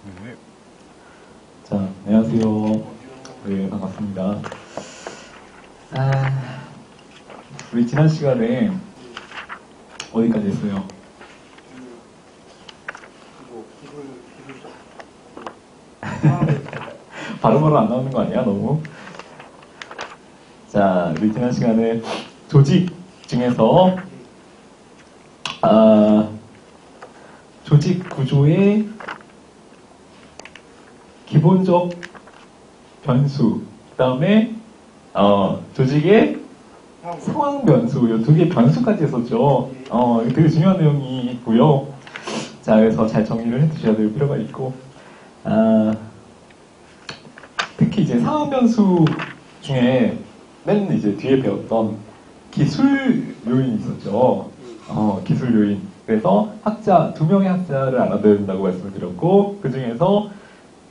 네. 자, 안녕하세요. 네, 반갑습니다. 우리 지난 시간에 어디까지 했어요? 바로바로 안 나오는 거 아니야, 너무? 자, 우리 지난 시간에 조직 중에서 조직 구조의 기본적 변수, 그 다음에 조직의 상황 변수, 이 두 개 변수까지 했었죠. 이거 되게 중요한 내용이 있고요. 자, 그래서 잘 정리를 해두셔야 될 필요가 있고, 특히 이제 상황 변수 중에 맨 이제 뒤에 배웠던 기술 요인이 있었죠. 기술 요인. 그래서 두 명의 학자를 알아둬야 된다고 말씀을 드렸고, 그 중에서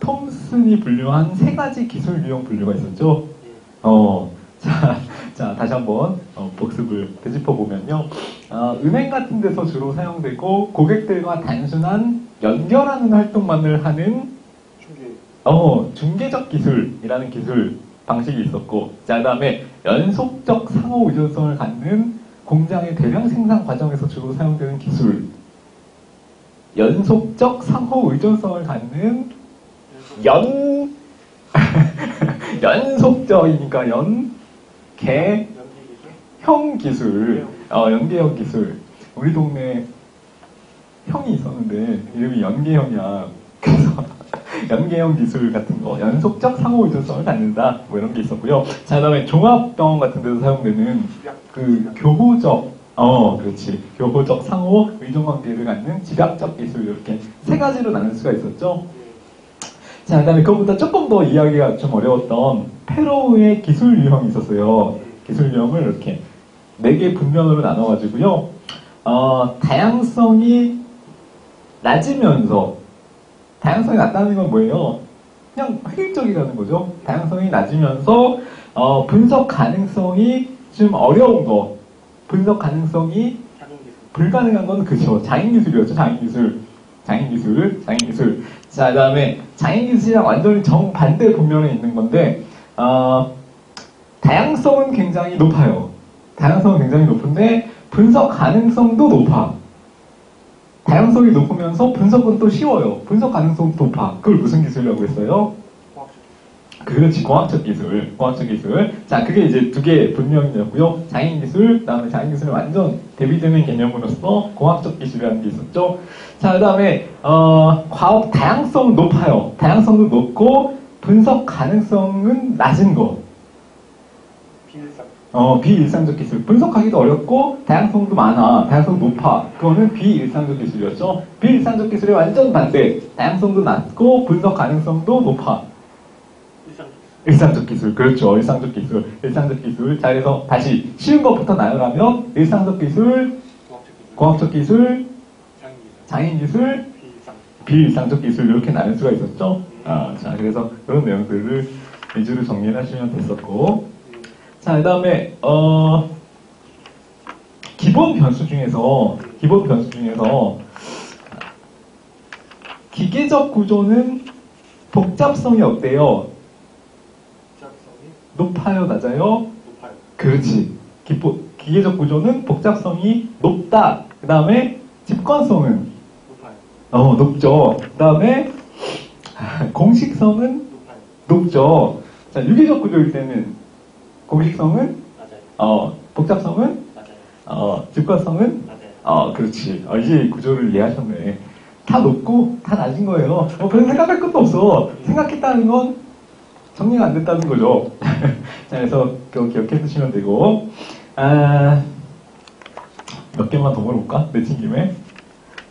톰슨이 분류한 세 가지 기술 유형 분류가 있었죠. 자, 다시 한번 복습을 되짚어보면요. 은행 같은 데서 주로 사용되고 고객들과 단순한 연결하는 활동만을 하는 중개적 기술이라는 기술 방식이 있었고, 자, 그 다음에 연속적 상호 의존성을 갖는 공장의 대량 생산 과정에서 주로 사용되는 기술, 연속적 상호 의존성을 갖는 연속적이니까 형 기술, 연계형 기술. 우리 동네 형이 있었는데 이름이 연계형이야. 그래서 연계형 기술 같은 거, 연속적 상호 의존성을 갖는다, 뭐 이런 게 있었고요. 자, 그다음에 종합병원 같은 데서 사용되는 그 교호적, 교호적 상호 의존 관계를 갖는 집약적 기술, 이렇게 세 가지로 나눌 수가 있었죠. 자, 그 다음에 그것보다 조금 더 이해하기가 좀 어려웠던 페로우의 기술 유형이 있었어요. 기술 유형을 이렇게 4개 분면으로 나눠가지고요. 다양성이 낮으면서, 다양성이 낮다는 건 뭐예요? 그냥 획일적이라는 거죠. 다양성이 낮으면서 분석 가능성이 좀 어려운 거, 분석 가능성이 불가능한 건 그죠. 장인기술이었죠. 장인기술. 자, 그 다음에 장인기술이랑 완전히 정반대 분면에 있는 건데, 다양성은 굉장히 높아요. 다양성은 굉장히 높은데 분석 가능성도 높아. 다양성이 높으면서 분석은 또 쉬워요. 분석 가능성도 높아. 그걸 무슨 기술이라고 했어요? 그렇지, 공학적 기술. 자, 그게 이제 두 개의 분명이었고요. 장인기술, 그 다음에 장인기술은 완전 대비되는 개념으로서 공학적 기술이라는 게 있었죠. 자, 그 다음에 과학 다양성은 높아요. 다양성도 높고 분석 가능성은 낮은 거. 비일상적 기술. 분석하기도 어렵고 다양성도 많아. 다양성 높아. 그거는 비일상적 기술이었죠. 비일상적 기술의 완전 반대. 다양성도 낮고 분석 가능성도 높아. 일상적 기술. 그렇죠. 일상적 기술. 자, 그래서 다시 쉬운 것부터 나열하면 일상적 기술, 공학적 기술, 장인기술, 비일상적 기술, 이렇게 나눌 수가 있었죠. 자, 그래서 그런 내용들을 위주로 정리를 하시면 됐었고, 자, 그 다음에 기본 변수 중에서 기계적 구조는 복잡성이 어때요? 높아요, 낮아요? 그렇지. 기계적 구조는 복잡성이 높다. 그 다음에 집권성은? 높죠. 그 다음에 공식성은? 높죠. 자, 유기적 구조일 때는 공식성은? 복잡성은? 집권성은? 그렇지. 이제 구조를 이해하셨네. 다 높고 다 낮은 거예요. 그래서 생각할 것도 없어. 생각했다는 건 정리가 안 됐다는 거죠. 자, 그래서 그거 기억해 두시면 되고, 몇 개만 더 물어볼까? 내친 김에.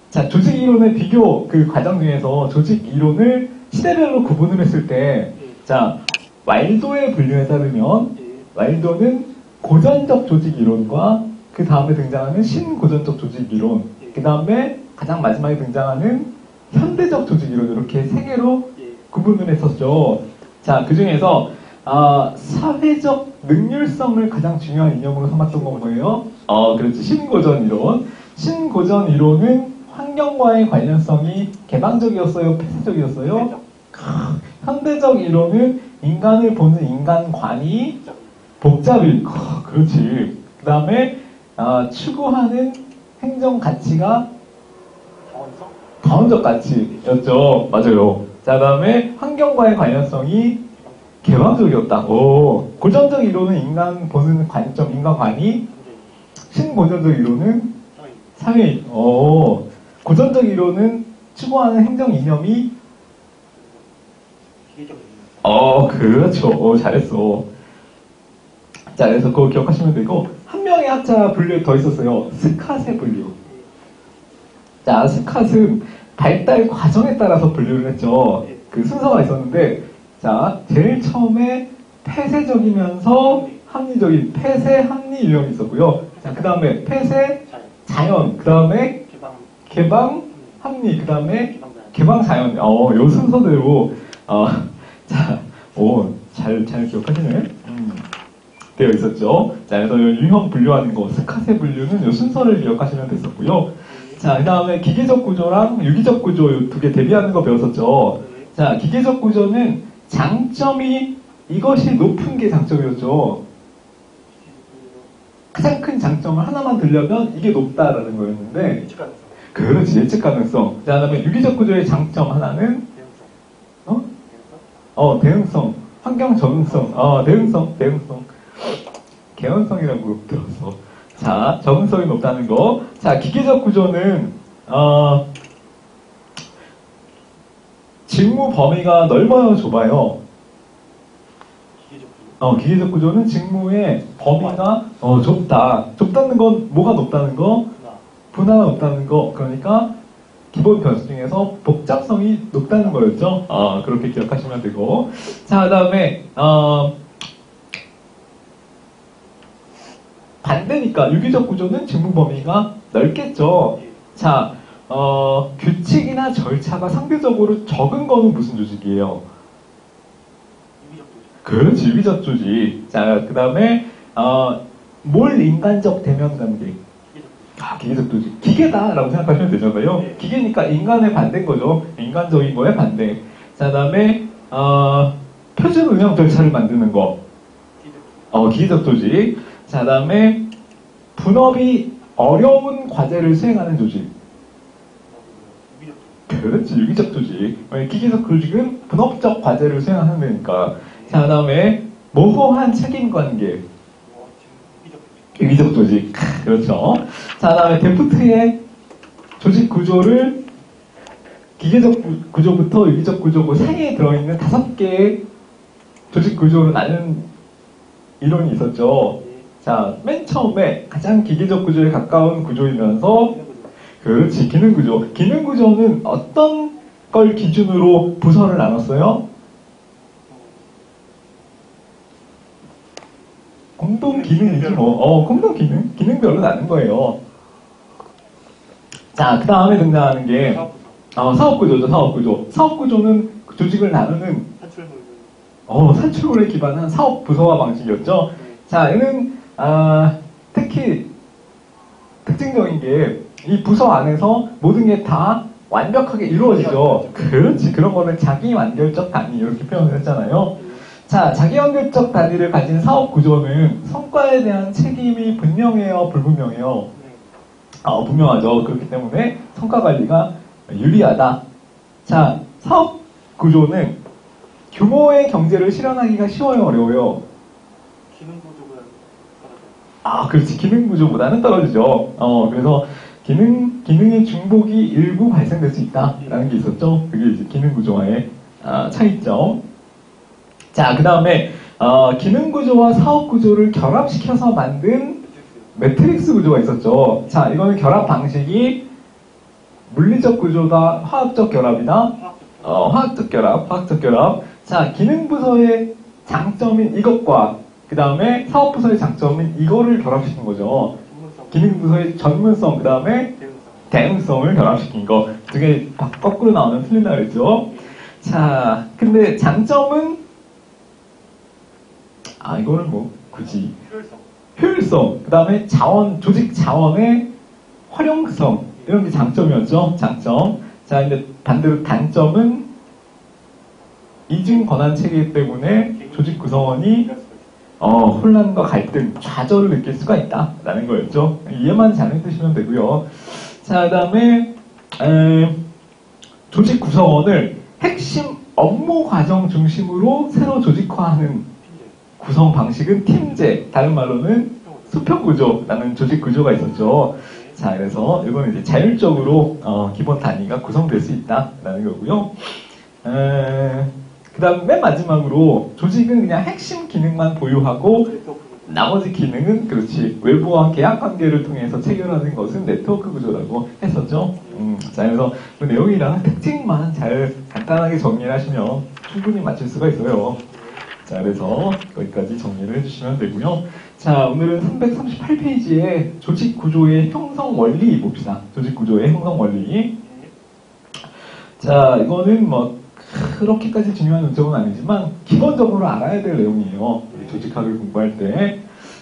자, 조직 이론의 비교 그 과정 중에서 조직 이론을 시대별로 구분을 했을 때, 자, 와일도의 분류에 따르면, 와일도는 고전적 조직 이론과 그 다음에 등장하는 신고전적 조직 이론, 그 다음에 가장 마지막에 등장하는 현대적 조직 이론, 이렇게 세 개로 구분을 했었죠. 자, 그 중에서 사회적 능률성을 가장 중요한 이념으로 삼았던 건 뭐예요? 그렇지. 신고전 이론. 신고전 이론은 환경과의 관련성이 개방적이었어요? 폐쇄적이었어요? 현대적 이론은 인간을 보는 인간관이 복잡일, 그렇지. 그 다음에 추구하는 행정 가치가 다원적 가치였죠. 맞아요. 자, 그 다음에 환경과의 관련성이 개방적이었다. 오, 고전적 이론은 인간 보는 관점, 인간관이, 신고전적 이론은 사회인. 오, 고전적 이론은 추구하는 행정 이념이 그렇죠. 잘했어. 자, 그래서 그거 기억하시면 되고, 한 명의 학자 분류 더 있었어요. 스캇의 분류. 자, 스캇은 발달 과정에 따라서 분류를 했죠. 그 순서가 있었는데, 자, 제일 처음에 폐쇄적이면서 합리적인 폐쇄, 합리 유형이 있었고요. 자, 그 다음에 폐쇄, 자연, 그 다음에 개방, 합리, 그 다음에 개방, 자연. 요 순서대로, 자, 잘 기억하시네. 되어 있었죠. 자, 그래서 유형 분류하는 거, 스캇의 분류는 요 순서를 기억하시면 됐었고요. 자, 그 다음에 기계적 구조랑 유기적 구조 요 두 개 대비하는 거 배웠었죠. 자, 기계적 구조는 장점이 이것이 높은 게 장점이었죠. 가장 큰 장점을 하나만 들려면 이게 높다라는 거였는데, 그렇지, 예측 가능성. 자, 그 다음에 유기적 구조의 장점 하나는 대응성, 환경 적응성, 대응성. 개연성이라고 들었어. 자, 적응성이 높다는 거. 자, 기계적 구조는, 직무 범위가 넓어요, 좁아요? 기계적 구조는 직무의 범위가, 좁다. 좁다는 건 뭐가 높다는 거? 분화가 높다는 거. 그러니까, 기본 변수 중에서 복잡성이 높다는 거였죠? 그렇게 기억하시면 되고. 자, 그 다음에, 반대니까, 유기적 구조는 직무 범위가 넓겠죠? 자, 규칙이나 절차가 상대적으로 적은 거는 무슨 조직이에요? 그렇지, 유기적 조직. 자, 그 다음에, 몰인간적 대면 관계. 기계적 조직. 기계다라고 생각하시면 되잖아요. 기계니까 인간의 반대인 거죠. 인간적인 거에 반대. 자, 그 다음에, 표준 운영 절차를 만드는 거. 기계적 조직. 자, 그 다음에, 분업이 어려운 과제를 수행하는 조직. 그렇지, 유기적 조직. 기계적 조직은 분업적 과제를 수행하는 데니까. 자, 그 다음에, 모호한 책임 관계. 유기적 조직. 그렇죠. 자, 그 다음에 데프트의 조직 구조를 기계적 구조부터 유기적 구조고 사이에 들어있는 5개의 조직 구조로 나눈 이론이 있었죠. 자, 맨 처음에 가장 기계적 구조에 가까운 구조이면서 그렇지, 기능 구조. 기능 구조는 어떤 걸 기준으로 부서를 나눴어요? 공동 기능이지 뭐. 공동 기능? 기능별로 나눈 거예요. 자, 그 다음에 등장하는 게 사업 구조죠, 사업 구조. 사업 구조는 조직을 나누는 산출물에 기반한 사업 부서화 방식이었죠. 자, 얘는 특히 특징적인 게 이 부서 안에서 모든 게 다 완벽하게 이루어지죠. 그렇지, 그런 거는 자기 완결적 단위 이렇게 표현을 했잖아요. 자, 자기 완결적 단위를 가진 사업 구조는 성과에 대한 책임이 분명해요, 불분명해요? 분명하죠. 그렇기 때문에 성과 관리가 유리하다. 자, 사업 구조는 규모의 경제를 실현하기가 쉬워요, 어려워요? 기능 구조보다는 떨어져요. 그렇지. 기능 구조보다는 떨어지죠. 그래서 기능의 중복이 일부 발생될 수 있다라는 게 있었죠. 그게 이제 기능 구조와의 차이점. 자, 그 다음에 기능 구조와 사업 구조를 결합시켜서 만든 매트릭스 구조가 있었죠. 자, 이거는 결합 방식이 물리적 구조다, 화학적 결합이다. 화학적 결합. 자, 기능 부서의 장점인 이것과 그 다음에 사업 부서의 장점인 이거를 결합시킨 거죠. 기능 부서의 전문성, 그 다음에 대응성을 결합시킨 거. 두 개 거꾸로 나오면 틀린다 그랬죠. 자, 근데 장점은 이거는 뭐 굳이 효율성, 그 다음에 조직 자원의 활용성. 이런 게 장점이었죠. 장점. 자, 근데 반대로 단점은 이중 권한 체계 때문에 조직 구성원이 혼란과 갈등, 좌절을 느낄 수가 있다라는 거였죠. 이해만 잘 해두시면 되고요. 자, 그 다음에 조직 구성원을 핵심 업무 과정 중심으로 새로 조직화하는 구성 방식은 팀제, 다른 말로는 수평구조라는 조직 구조가 있었죠. 자, 그래서 이거는 이제 자율적으로 기본 단위가 구성될 수 있다라는 거고요. 그 다음 맨 마지막으로 조직은 그냥 핵심 기능만 보유하고 나머지 기능은 그렇지 외부와 계약 관계를 통해서 체결하는 것은 네트워크 구조라고 했었죠. 자, 그래서 그 내용이랑 특징만 잘 간단하게 정리를 하시면 충분히 맞출 수가 있어요. 자, 그래서 거기까지 정리를 해주시면 되고요. 자, 오늘은 338페이지에 조직 구조의 형성 원리 봅시다. 조직 구조의 형성 원리. 자, 이거는 뭐 그렇게까지 중요한 문제는 아니지만 기본적으로 알아야 될 내용이에요. 조직학을 공부할 때.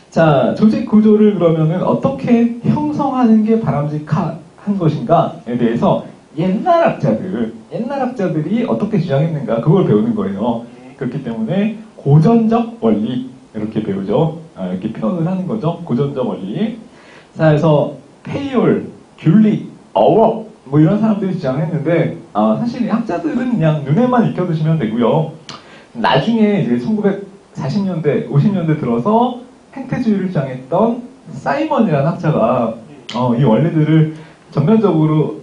자, 조직 구조를 그러면은 어떻게 형성하는 게 바람직한 것인가에 대해서 옛날 학자들이 어떻게 주장했는가 그걸 배우는 거예요. 그렇기 때문에 고전적 원리 이렇게 배우죠. 이렇게 표현을 하는 거죠. 고전적 원리. 자, 그래서 페이올, 귤릭, 어워 뭐 이런 사람들이 주장했는데 사실 이 학자들은 그냥 눈에만 익혀두시면 되고요. 나중에 이제 1940년대, 50년대 들어서 행태주의를 주장했던 사이먼이라는 학자가 이 원리들을 전면적으로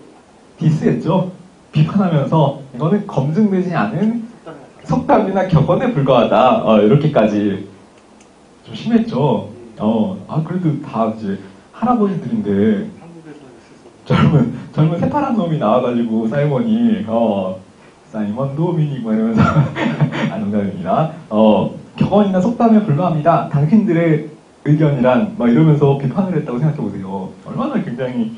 디스했죠. 비판하면서 이거는 검증되지 않은 속담이나 격언에 불과하다. 이렇게까지 좀 심했죠. 그래도 다 이제 할아버지들인데 젊은 새파란 놈이 나와가지고 사이먼이 사이먼 도미닉 이러면서 농담입니다. 격언이나 속담에 불과합니다. 당신들의 의견이란 막 이러면서 비판을 했다고 생각해보세요. 얼마나 굉장히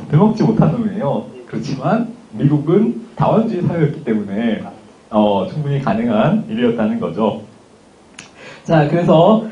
대먹지 못한 놈이에요. 그렇지만 미국은 다원주의 사회였기 때문에 충분히 가능한 일이었다는 거죠. 자, 그래서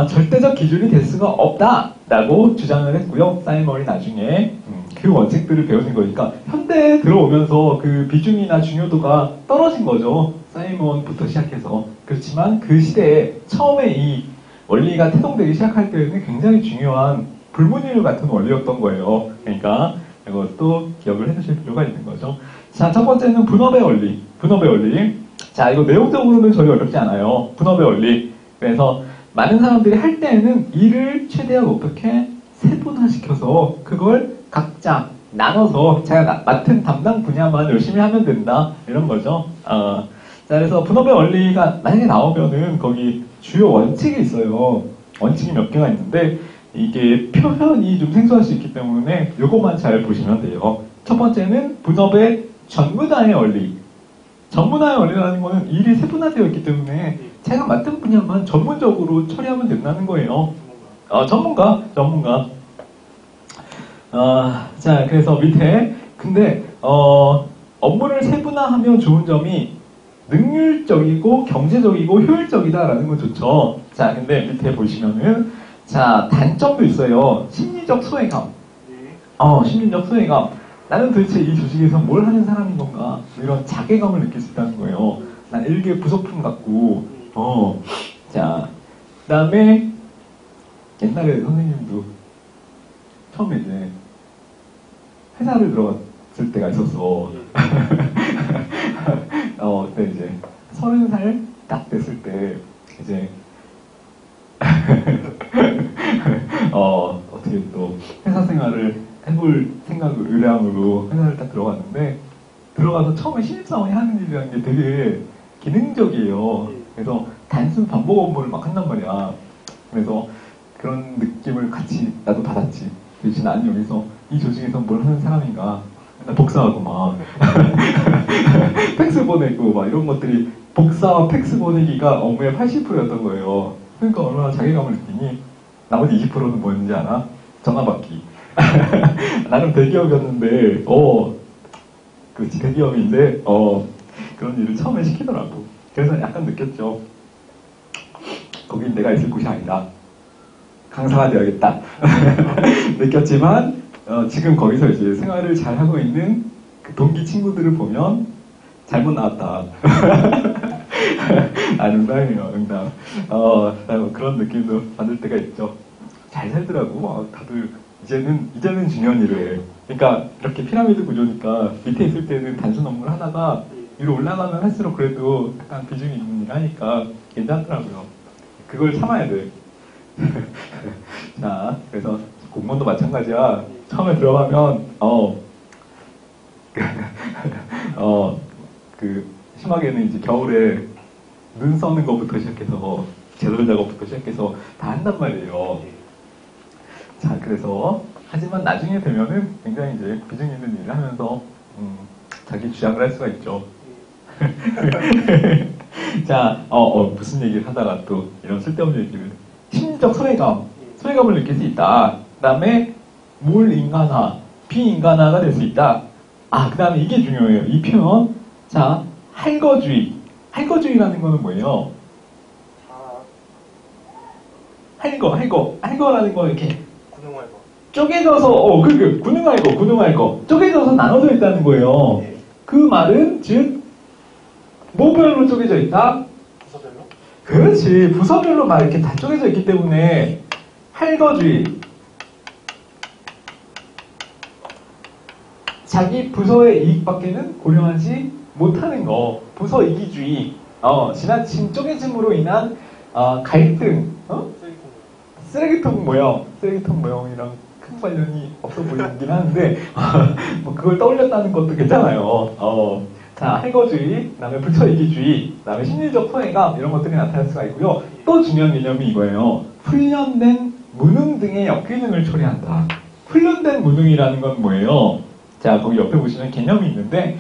절대적 기준이 될 수가 없다라고 주장을 했고요. 사이먼이 나중에 그 원칙들을 배우는 거니까 현대에 들어오면서 그 비중이나 중요도가 떨어진 거죠. 사이먼부터 시작해서. 그렇지만 그 시대에 처음에 이 원리가 태동되기 시작할 때는 굉장히 중요한 불문율 같은 원리였던 거예요. 그러니까 이것도 기억을 해두실 필요가 있는 거죠. 자, 첫 번째는 분업의 원리. 분업의 원리. 자, 이거 내용적으로는 전혀 어렵지 않아요. 분업의 원리. 그래서 많은 사람들이 할 때에는 일을 최대한 어떻게 세분화시켜서 그걸 각자 나눠서 제가 맡은 담당 분야만 열심히 하면 된다. 이런 거죠. 자, 그래서 분업의 원리가 만약에 나오면은 거기 주요 원칙이 있어요. 원칙이 몇 개가 있는데 이게 표현이 좀 생소할 수 있기 때문에 요것만 잘 보시면 돼요. 첫 번째는 분업의 전문화의 원리. 전문화의 원리라는 거는 일이 세분화되어 있기 때문에 제가 맡은 분야만 전문적으로 처리하면 된다는 거예요. 전문가. 자, 그래서 밑에 근데 업무를 세분화하면 좋은 점이 능률적이고 경제적이고 효율적이다라는 건 좋죠. 자, 근데 밑에 보시면은 자, 단점도 있어요. 심리적 소외감. 심리적 소외감. 나는 도대체 이 조직에서 뭘 하는 사람인 건가? 이런 자괴감을 느낄 수 있다는 거예요. 난 일개 부속품 같고. 자, 그 다음에 옛날에 선생님도 처음에 이제 회사를 들어갔을 때가 있었어. 그때 이제 30살 딱 됐을 때 이제 어떻게 또 회사 생활을 해볼 생각을 의뢰함으로 회사를 딱 들어갔는데 들어가서 처음에 신입사원이 하는 일이라는 게 되게 기능적이에요. 그래서 단순 반복 업무를 막 한단 말이야. 그래서 그런 느낌을 같이 나도 받았지. 대신 나는 여기서 이 조직에서 뭘 하는 사람인가 복사하고 막 팩스 보내고 막 이런 것들이 복사와 팩스 보내기가 업무의 80%였던 거예요. 그러니까 얼마나 자괴감을 느끼니 나머지 20%는 뭐였는지 알아? 전화 받기. 나는 대기업이었는데 그렇지 대기업인데 그런 일을 처음에 시키더라고. 그래서 약간 느꼈죠. 거긴 내가 있을 곳이 아니다. 강사가 되어야겠다. 느꼈지만 지금 거기서 이제 생활을 잘 하고 있는 그 동기 친구들을 보면 잘못 나왔다. 아, 농담이에요, 농담. 그런 느낌도 받을 때가 있죠. 잘 살더라고. 다들 이제는 중요한 일을 해. 그러니까 이렇게 피라미드 구조니까 밑에 있을 때는 단순 업무 하나가 위로 올라가면 할수록 그래도 약간 비중이 있는 일 하니까 괜찮더라고요. 그걸 참아야 돼. 자, 그래서 공무원도 마찬가지야. 처음에 들어가면 심하게는 이제 겨울에 눈 썩는 것부터 시작해서 제설 작업부터 시작해서 다 한단 말이에요. 자, 그래서 하지만 나중에 되면은 굉장히 이제 비중 있는 일을 하면서 자기 주장을 할 수가 있죠. 자, 무슨 얘기를 하다가 또 이런 쓸데없는 얘기를. 심리적 소외감을 느낄 수 있다. 그 다음에 몰인간화, 비인간화가 될 수 있다. 그 다음에 이게 중요해요. 이 표현. 자, 할거주의라는 거는 뭐예요? 할거라는 거 이렇게 군용할 거. 쪼개져서, 군웅할 거. 쪼개져서 나눠져 있다는 거예요. 예. 그 말은, 즉, 뭐별로 쪼개져 있다? 부서별로? 그렇지. 부서별로 막 이렇게 다 쪼개져 있기 때문에, 할거주의. 자기 부서의 이익밖에는 고려하지 못하는 거. 부서 이기주의. 지나친 쪼개짐으로 인한, 갈등, 쓰레기통 모형이랑 큰 관련이 없어 보이긴 하는데, 그걸 떠올렸다는 것도 괜찮아요. 자, 할거주의, 그 다음에 부처이기주의, 그 다음에 심리적 소외감, 이런 것들이 나타날 수가 있고요. 또 중요한 개념이 이거예요. 훈련된 무능 등의 역기능을 초래한다. 훈련된 무능이라는 건 뭐예요? 자, 거기 옆에 보시면 개념이 있는데,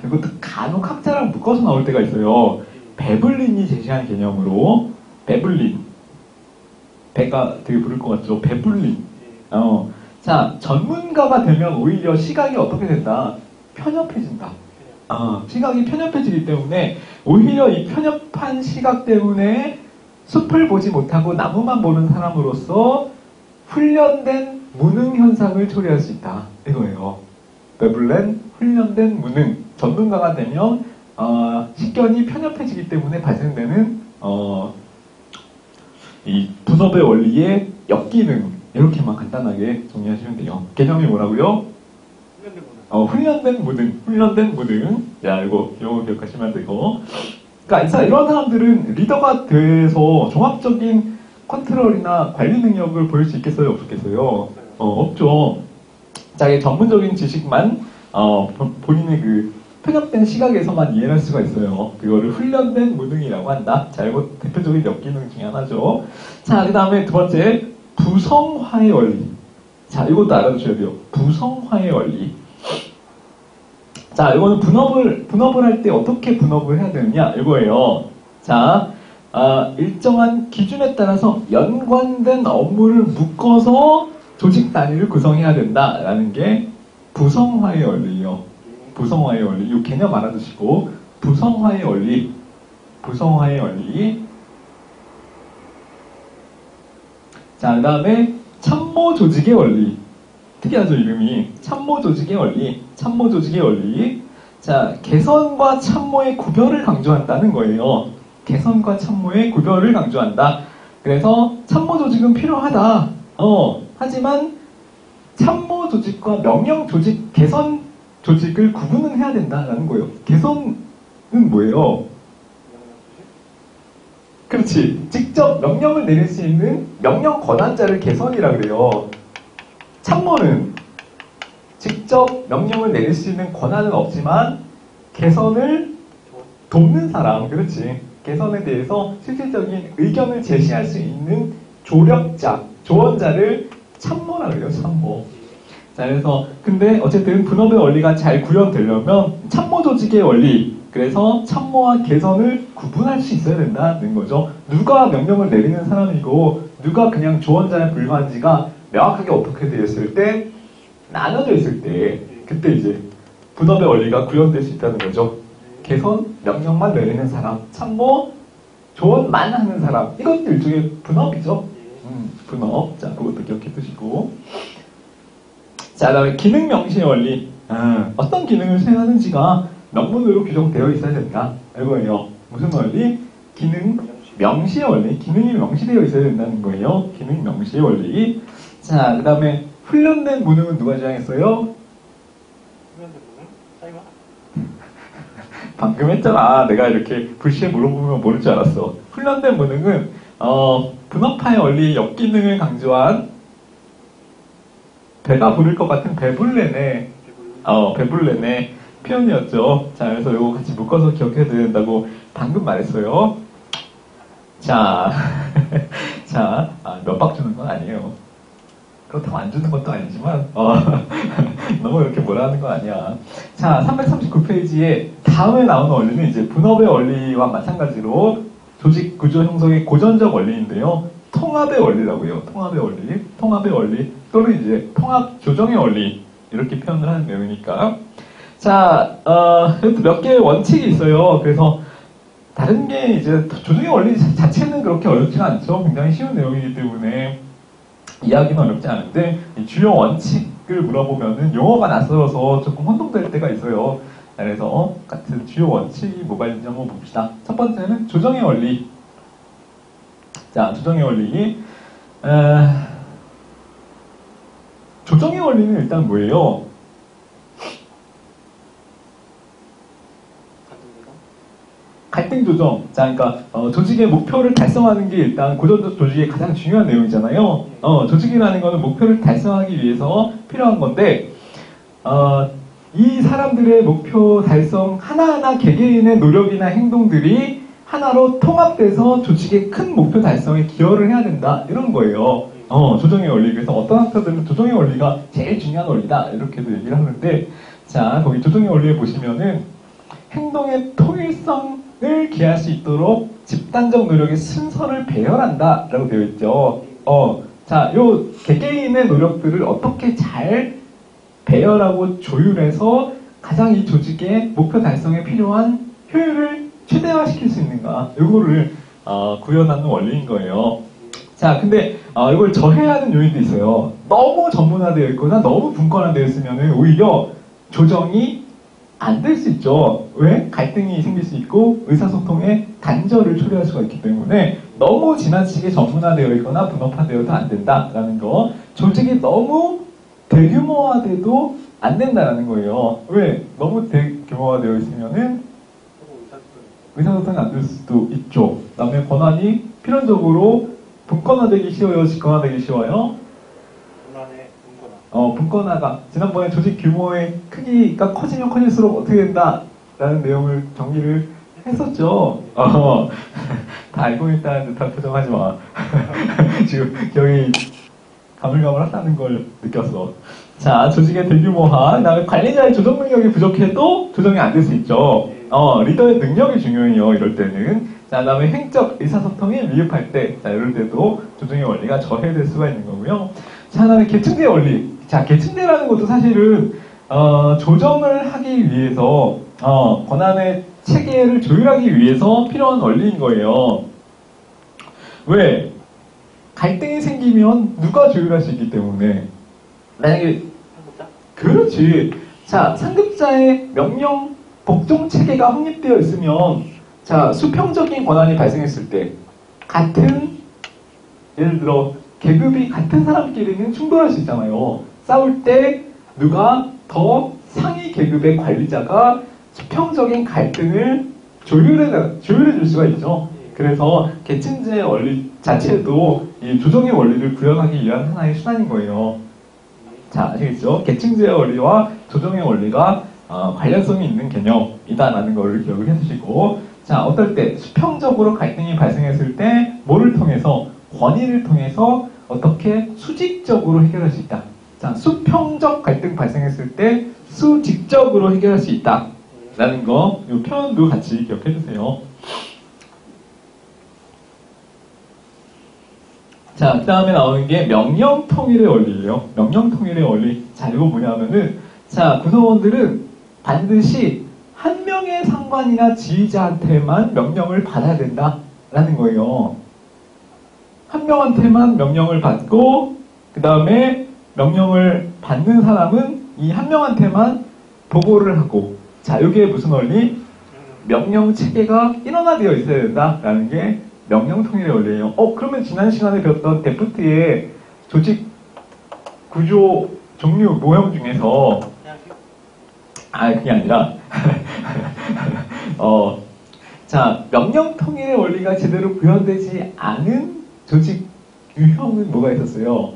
이것도 간혹 학자랑 묶어서 나올 때가 있어요. 베블린이 제시한 개념으로, 배가 되게 부를 것 같죠? 베블린. 자, 전문가가 되면 오히려 시각이 어떻게 된다? 편협해진다. 시각이 편협해지기 때문에 오히려 이 편협한 시각 때문에 숲을 보지 못하고 나무만 보는 사람으로서 훈련된 무능 현상을 초래할 수 있다. 이거예요. 베블렌 훈련된 무능. 전문가가 되면 식견이 편협해지기 때문에 발생되는 이 분업의 원리의 역기능, 이렇게만 간단하게 정리하시면 돼요. 개념이 뭐라고요? 훈련된 무능. 야, 이거 기억하시면 되고. 그러니까 이런 사람들은 리더가 돼서 종합적인 컨트롤이나 관리 능력을 보일 수 있겠어요? 없겠어요? 없죠. 자기 전문적인 지식만, 본인의 그 편협된 시각에서만 이해할 수가 있어요. 그거를 훈련된 무능이라고 한다. 자, 이거 대표적인 역기능 중에 하나죠. 자, 그 다음에 두 번째, 부성화의 원리. 자, 이것도 알아두셔야 돼요. 부성화의 원리. 자, 이거는 분업을 할 때 어떻게 분업을 해야 되느냐, 이거예요. 자, 일정한 기준에 따라서 연관된 업무를 묶어서 조직 단위를 구성해야 된다라는 게 부성화의 원리예요. 부성화의 원리. 이 개념 알아두시고, 부성화의 원리. 자, 그 다음에 참모 조직의 원리. 특이하죠, 이름이. 참모 조직의 원리. 자, 개선과 참모의 구별을 강조한다는 거예요. 개선과 참모의 구별을 강조한다. 그래서 참모 조직은 필요하다. 하지만 참모 조직과 명령 조직, 개선 조직을 구분은 해야 된다라는 거예요. 개선은 뭐예요? 그렇지. 직접 명령을 내릴 수 있는 명령 권한자를 개선이라 그래요. 참모는 직접 명령을 내릴 수 있는 권한은 없지만 개선을 돕는 사람, 그렇지. 개선에 대해서 실질적인 의견을 제시할 수 있는 조력자, 조언자를 참모라 그래요. 참모. 자, 그래서 근데 어쨌든 분업의 원리가 잘 구현되려면 참모 조직의 원리, 그래서 참모와 개선을 구분할 수 있어야 된다는 거죠. 누가 명령을 내리는 사람이고 누가 그냥 조언자에 불과한지가 명확하게 어떻게 되었을 때, 나눠져 있을 때, 그때 이제 분업의 원리가 구현될 수 있다는 거죠. 개선, 명령만 내리는 사람, 참모, 조언만 하는 사람, 이것도 일종의 분업이죠. 분업. 자, 그것도 기억해 두시고. 자, 그다음에 기능 명시의 원리. 어떤 기능을 수행하는지가 명문으로 규정되어 있어야 된다. 이거예요. 무슨 원리? 기능 명시의 원리. 기능이 명시되어 있어야 된다는 거예요. 기능 명시의 원리. 자, 그 다음에 훈련된 무능은 누가 지향했어요? 훈련된 무능? 사이가? 방금 했잖아. 내가 이렇게 불시에 물어보면 모를 줄 알았어. 훈련된 무능은 분업화의 원리 역기능을 강조한 배가 부를 것 같은 배불레네 배불레네 표현이었죠. 자, 그래서 이거 같이 묶어서 기억해야 된다고 방금 말했어요. 자, 자, 몇 박 주는 건 아니에요. 그렇다고 안 주는 것도 아니지만, 너무 이렇게 뭐라 하는 건 아니야. 자, 339페이지에 다음에 나오는 원리는 이제 분업의 원리와 마찬가지로 조직 구조 형성의 고전적 원리인데요. 통합의 원리라고요. 통합의 원리. 통합의 원리. 또는 이제 통합 조정의 원리. 이렇게 표현을 하는 내용이니까. 자, 몇 개의 원칙이 있어요. 그래서 다른 게 이제 조정의 원리 자체는 그렇게 어렵지가 않죠. 굉장히 쉬운 내용이기 때문에 이해하기는 어렵지 않은데 이 주요 원칙을 물어보면은 용어가 낯설어서 조금 혼동될 때가 있어요. 그래서 같은 주요 원칙이 뭐가 있는지 한번 봅시다. 첫 번째는 조정의 원리. 자, 조정의 원리. 조정의 원리는 일단 뭐예요? 갈등 조정. 자, 그러니까 조직의 목표를 달성하는 게 일단 고전적 조직의 가장 중요한 내용이잖아요. 조직이라는 거는 목표를 달성하기 위해서 필요한 건데 이 사람들의 목표 달성 하나하나 개개인의 노력이나 행동들이 하나로 통합돼서 조직의 큰 목표 달성에 기여를 해야 된다. 이런 거예요. 조정의 원리. 그래서 어떤 학자들은 조정의 원리가 제일 중요한 원리다. 이렇게도 얘기를 하는데, 자, 거기 조정의 원리에 보시면은 행동의 통일성을 기할 수 있도록 집단적 노력의 순서를 배열한다. 라고 되어 있죠. 자, 요 개개인의 노력들을 어떻게 잘 배열하고 조율해서 가장 이 조직의 목표 달성에 필요한 효율을 최대화시킬 수 있는가. 요거를 구현하는 원리인 거예요. 자, 근데 이걸 저해야 하는 요인도 있어요. 너무 전문화되어 있거나 너무 분권화되어 있으면 오히려 조정이 안 될 수 있죠. 왜? 갈등이 생길 수 있고 의사소통에 단절을 초래할 수가 있기 때문에 너무 지나치게 전문화되어 있거나 분업화되어도 안 된다라는 거. 조직이 너무 대규모화돼도 안 된다라는 거예요. 왜? 너무 대규모화되어 있으면은 의사소통이 안 될 수도 있죠. 그다음에 권한이 필연적으로 분권화되기 쉬워요? 직권화되기 쉬워요? 분권화가 지난번에 조직 규모의 크기가 커지면 커질수록 어떻게 된다? 라는 내용을 정리를 했었죠. 다 알고 있다는 듯한 표정 하지 마. 지금 기억이 가물가물하다는 걸 느꼈어. 자, 조직의 대규모화, 그 다음에 관리자의 조정 능력이 부족해도 조정이 안 될 수 있죠. 리더의 능력이 중요해요, 이럴 때는. 자, 그 다음에 행적 의사소통에 미흡할 때, 자, 이럴 때도 조정의 원리가 저해될 수가 있는 거고요. 자, 그다음에 계층제 원리. 자, 계층제라는 것도 사실은 조정을 하기 위해서 권한의 체계를 조율하기 위해서 필요한 원리인 거예요. 왜? 갈등이 생기면 누가 조율할 수 있기 때문에. 만약에 상급자? 그렇지. 자, 상급자의 명령 복종 체계가 확립되어 있으면, 자, 수평적인 권한이 발생했을 때 같은, 예를 들어 계급이 같은 사람끼리는 충돌할 수 있잖아요. 싸울 때 누가 더 상위 계급의 관리자가 수평적인 갈등을 조율해 줄 수가 있죠. 그래서 계층제 원리 자체도 이 조정의 원리를 구현하기 위한 하나의 수단인 거예요. 자, 아시겠죠? 계층제 원리와 조정의 원리가 관련성이 있는 개념이다라는 걸 기억을 해주시고, 자, 어떨 때 수평적으로 갈등이 발생했을 때 뭐를 통해서, 권위를 통해서 어떻게 수직적으로 해결할 수 있다. 자, 수평적 갈등 발생했을 때 수직적으로 해결할 수 있다. 라는 거, 이 표현도 같이 기억해 주세요. 자, 그 다음에 나오는 게 명령 통일의 원리예요. 명령 통일의 원리. 자, 이거 뭐냐면은, 자, 구성원들은 반드시 한 명의 상관이나 지휘자한테만 명령을 받아야 된다라는 거예요. 한 명한테만 명령을 받고, 그 다음에 명령을 받는 사람은 이 한 명한테만 보고를 하고, 자, 이게 무슨 원리? 명령 체계가 일원화되어 있어야 된다라는 게 명령 통일의 원리예요. 그러면 지난 시간에 배웠던 데프트의 조직 구조 종류 모형 중에서 그게 아니라 자, 명령 통일의 원리가 제대로 구현되지 않은 조직 유형은 뭐가 있었어요?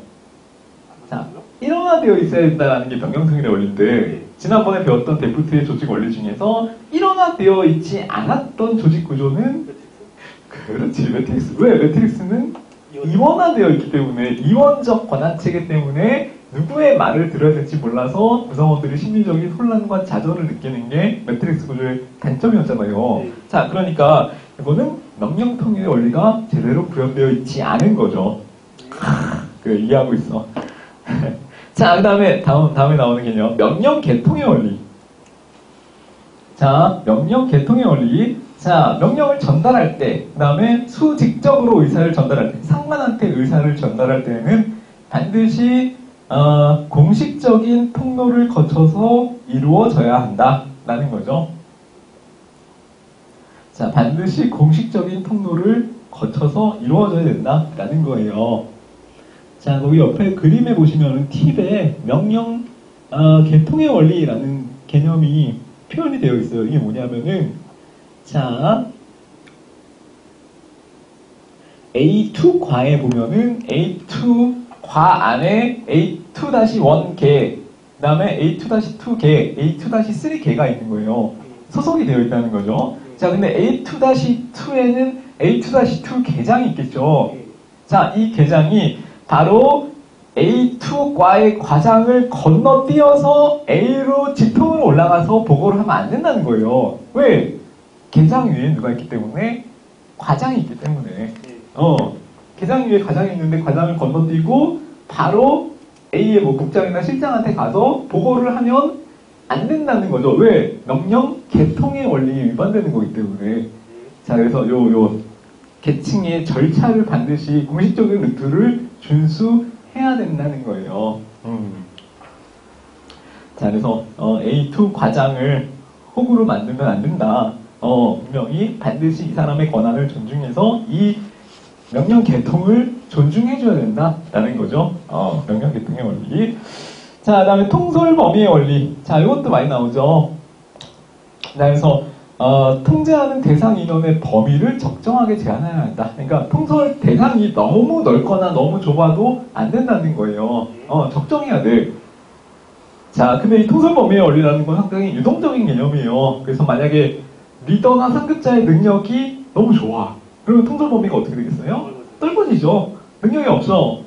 자, 일원화되어 있어야 된다는 게 명령 통일의 원리인데, 지난번에 배웠던 데프트의 조직 원리 중에서 일원화되어 있지 않았던 조직 구조는 그렇지, 매트릭스. 왜? 매트릭스는 이원화되어 있기 때문에, 이원적 권한체계 때문에 누구의 말을 들어야 될지 몰라서 구성원들이 심리적인 혼란과 좌절을 느끼는 게 매트릭스 구조의 단점이었잖아요. 자, 그러니까 이거는 명령 통일의 원리가 제대로 구현되어 있지 않은 거죠. 이해하고 있어. 자, 그 다음에 다음에 나오는 개념, 명령 개통의 원리. 자, 명령 개통의 원리. 자, 명령을 전달할 때, 그 다음에 수직적으로 의사를 전달할 때, 상관한테 의사를 전달할 때는 반드시 공식적인 통로를 거쳐서 이루어져야 한다라는 거죠. 자, 반드시 공식적인 통로를 거쳐서 이루어져야 된다라는 거예요. 자, 거기 옆에 그림에 보시면은 팁에 명령 개통의 원리라는 개념이 표현이 되어 있어요. 이게 뭐냐면은, 자, A2과에 보면은 A2과 안에 A2-1개, 그 다음에 A2-2개, A2-3개가 있는 거예요. 소속이 되어 있다는 거죠. 자, 근데 A2-2에는 A2-2 계장이 있겠죠. 자, 이 계장이 바로 A2과의 과장을 건너뛰어서 A로 직통으로 올라가서 보고를 하면 안 된다는 거예요. 왜? 계장 위에 누가 있기 때문에? 과장이 있기 때문에. 계장 위에 과장이 있는데 과장을 건너뛰고 바로 A의 뭐 국장이나 실장한테 가서 보고를 하면 안 된다는 거죠. 왜? 명령 개통의 원리에 위반되는 거기 때문에. 자, 그래서 요 계층의 절차를 반드시 공식적인 루트를 준수해야 된다는 거예요. 자, 그래서 A2 과장을 호구로 만들면 안 된다. 분명히 반드시 이 사람의 권한을 존중해서 이 명령 개통을 존중해줘야 된다라는 거죠. 명령 개통의 원리. 자, 그 다음에 통솔 범위의 원리. 자, 이것도 많이 나오죠. 자, 그래서 통제하는 대상 인원의 범위를 적정하게 제한해야 한다. 그러니까 통솔 대상이 너무 넓거나 너무 좁아도 안 된다는 거예요. 적정해야 돼. 자, 근데 이 통솔 범위의 원리라는 건 상당히 유동적인 개념이에요. 그래서 만약에 리더나 상급자의 능력이 너무 좋아. 그러면 통솔 범위가 어떻게 되겠어요? 넓어지죠. 능력이 없어.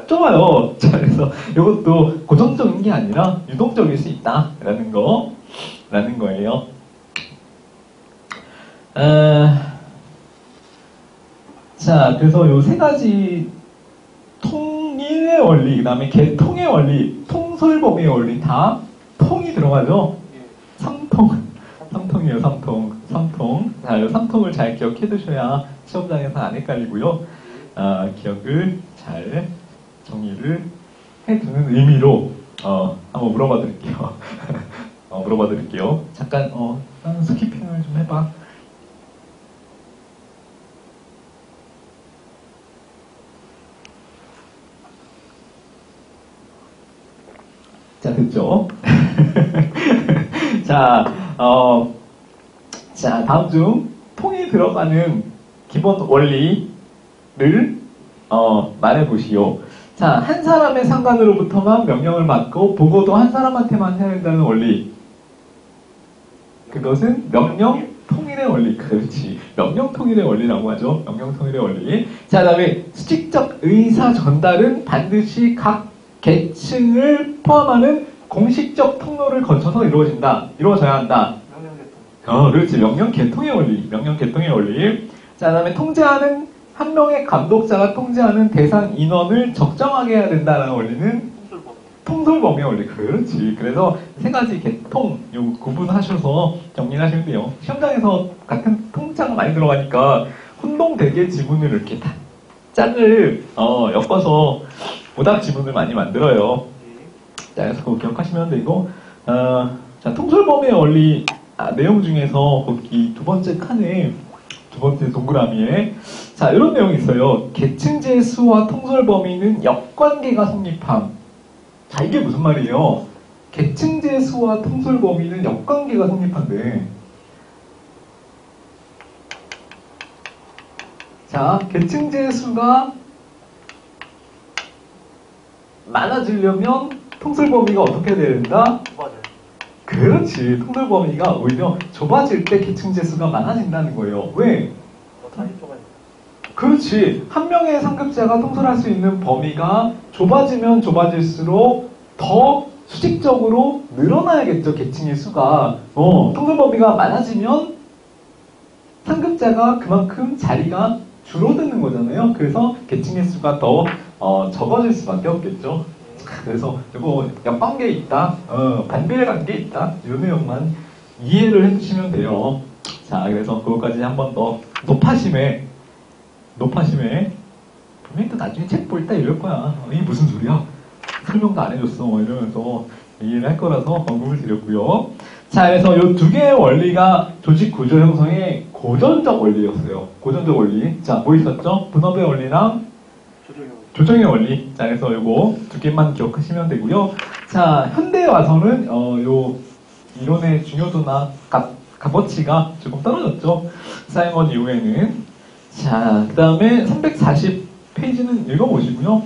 좁아요. 자, 그래서 이것도 고정적인 게 아니라 유동적일 수 있다라는 거예요. 자, 그래서 요 세 가지 통일의 원리, 그 다음에 개통의 원리, 통솔범위의 원리 다 통이 들어가죠? 삼통이에요, 삼통. 자, 요 삼통을 잘 기억해 두셔야 시험장에서 안 헷갈리고요. 기억을 잘 정리를 해두는 의미로 한번 물어봐 드릴게요. 물어봐 드릴게요. 잠깐 스키핑을 좀 해봐. 자, 됐죠? 자, 다음 중 통이 들어가는 기본 원리를 말해보시오. 자, 한 사람의 상관으로부터만 명령을 받고 보고도 한 사람한테만 해야 된다는 원리. 그것은 명령 통일의 원리. 그렇지. 명령 통일의 원리라고 하죠. 명령 통일의 원리. 자, 그 다음에 수직적 의사 전달은 반드시 각 계층을 포함하는 공식적 통로를 거쳐서 이루어져야 한다. 그렇지. 명령 개통의 원리. 자, 그 다음에 통제하는 한 명의 감독자가 통제하는 대상 인원을 적정하게 해야 된다는 원리는 통솔범위의 원리. 그렇지. 그래서 세 가지 개통 구분하셔서 정리하시면 돼요. 시험장에서 같은 통자가 많이 들어가니까 혼동되게 지문을 이렇게 짝을 엮어서 오답 지문을 많이 만들어요. 자, 그래서 그거 기억하시면 되고, 자, 통솔범위의 원리, 내용 중에서 거기 두 번째 칸에, 두 번째 동그라미에, 자, 이런 내용이 있어요. 계층제 수와 통솔범위는 역관계가 성립함. 자, 이게 무슨 말이에요? 계층제 수와 통솔범위는 역관계가 성립한데, 자, 계층제 수가 많아지려면 통솔범위가 어떻게 돼야 된다? 맞아요. 그렇지. 통솔범위가 오히려 좁아질 때 계층제 수가 많아진다는 거예요. 왜? 다시 좁아요. 그렇지. 한 명의 상급자가 통솔할 수 있는 범위가 좁아지면 좁아질수록 더 수직적으로 늘어나야겠죠. 계층의 수가. 통솔 범위가 많아지면 상급자가 그만큼 자리가 줄어드는 거잖아요. 그래서 계층의 수가 더 적어질 수밖에 없겠죠. 그래서 이거 역관계 있다, 반비례 관계 있다, 이 내용만 이해를 해주시면 돼요. 자, 그래서 그것까지 한 번 더 높아심에 분명히 또 나중에 책 볼 때 이럴 거야. 이게 무슨 소리야? 설명도 안 해줬어. 이러면서 이해를 할 거라서 언급을 드렸고요. 자, 그래서 이 두 개의 원리가 조직 구조 형성의 고전적 원리였어요. 고전적 원리. 자, 뭐 있었죠? 분업의 원리랑 조정의 원리. 자, 그래서 요거 두 개만 기억하시면 되고요. 자, 현대에 와서는 요 이론의 중요도나 값어치가 조금 떨어졌죠. 사이먼 이후에는. 자, 그 다음에 340페이지는 읽어보시고요.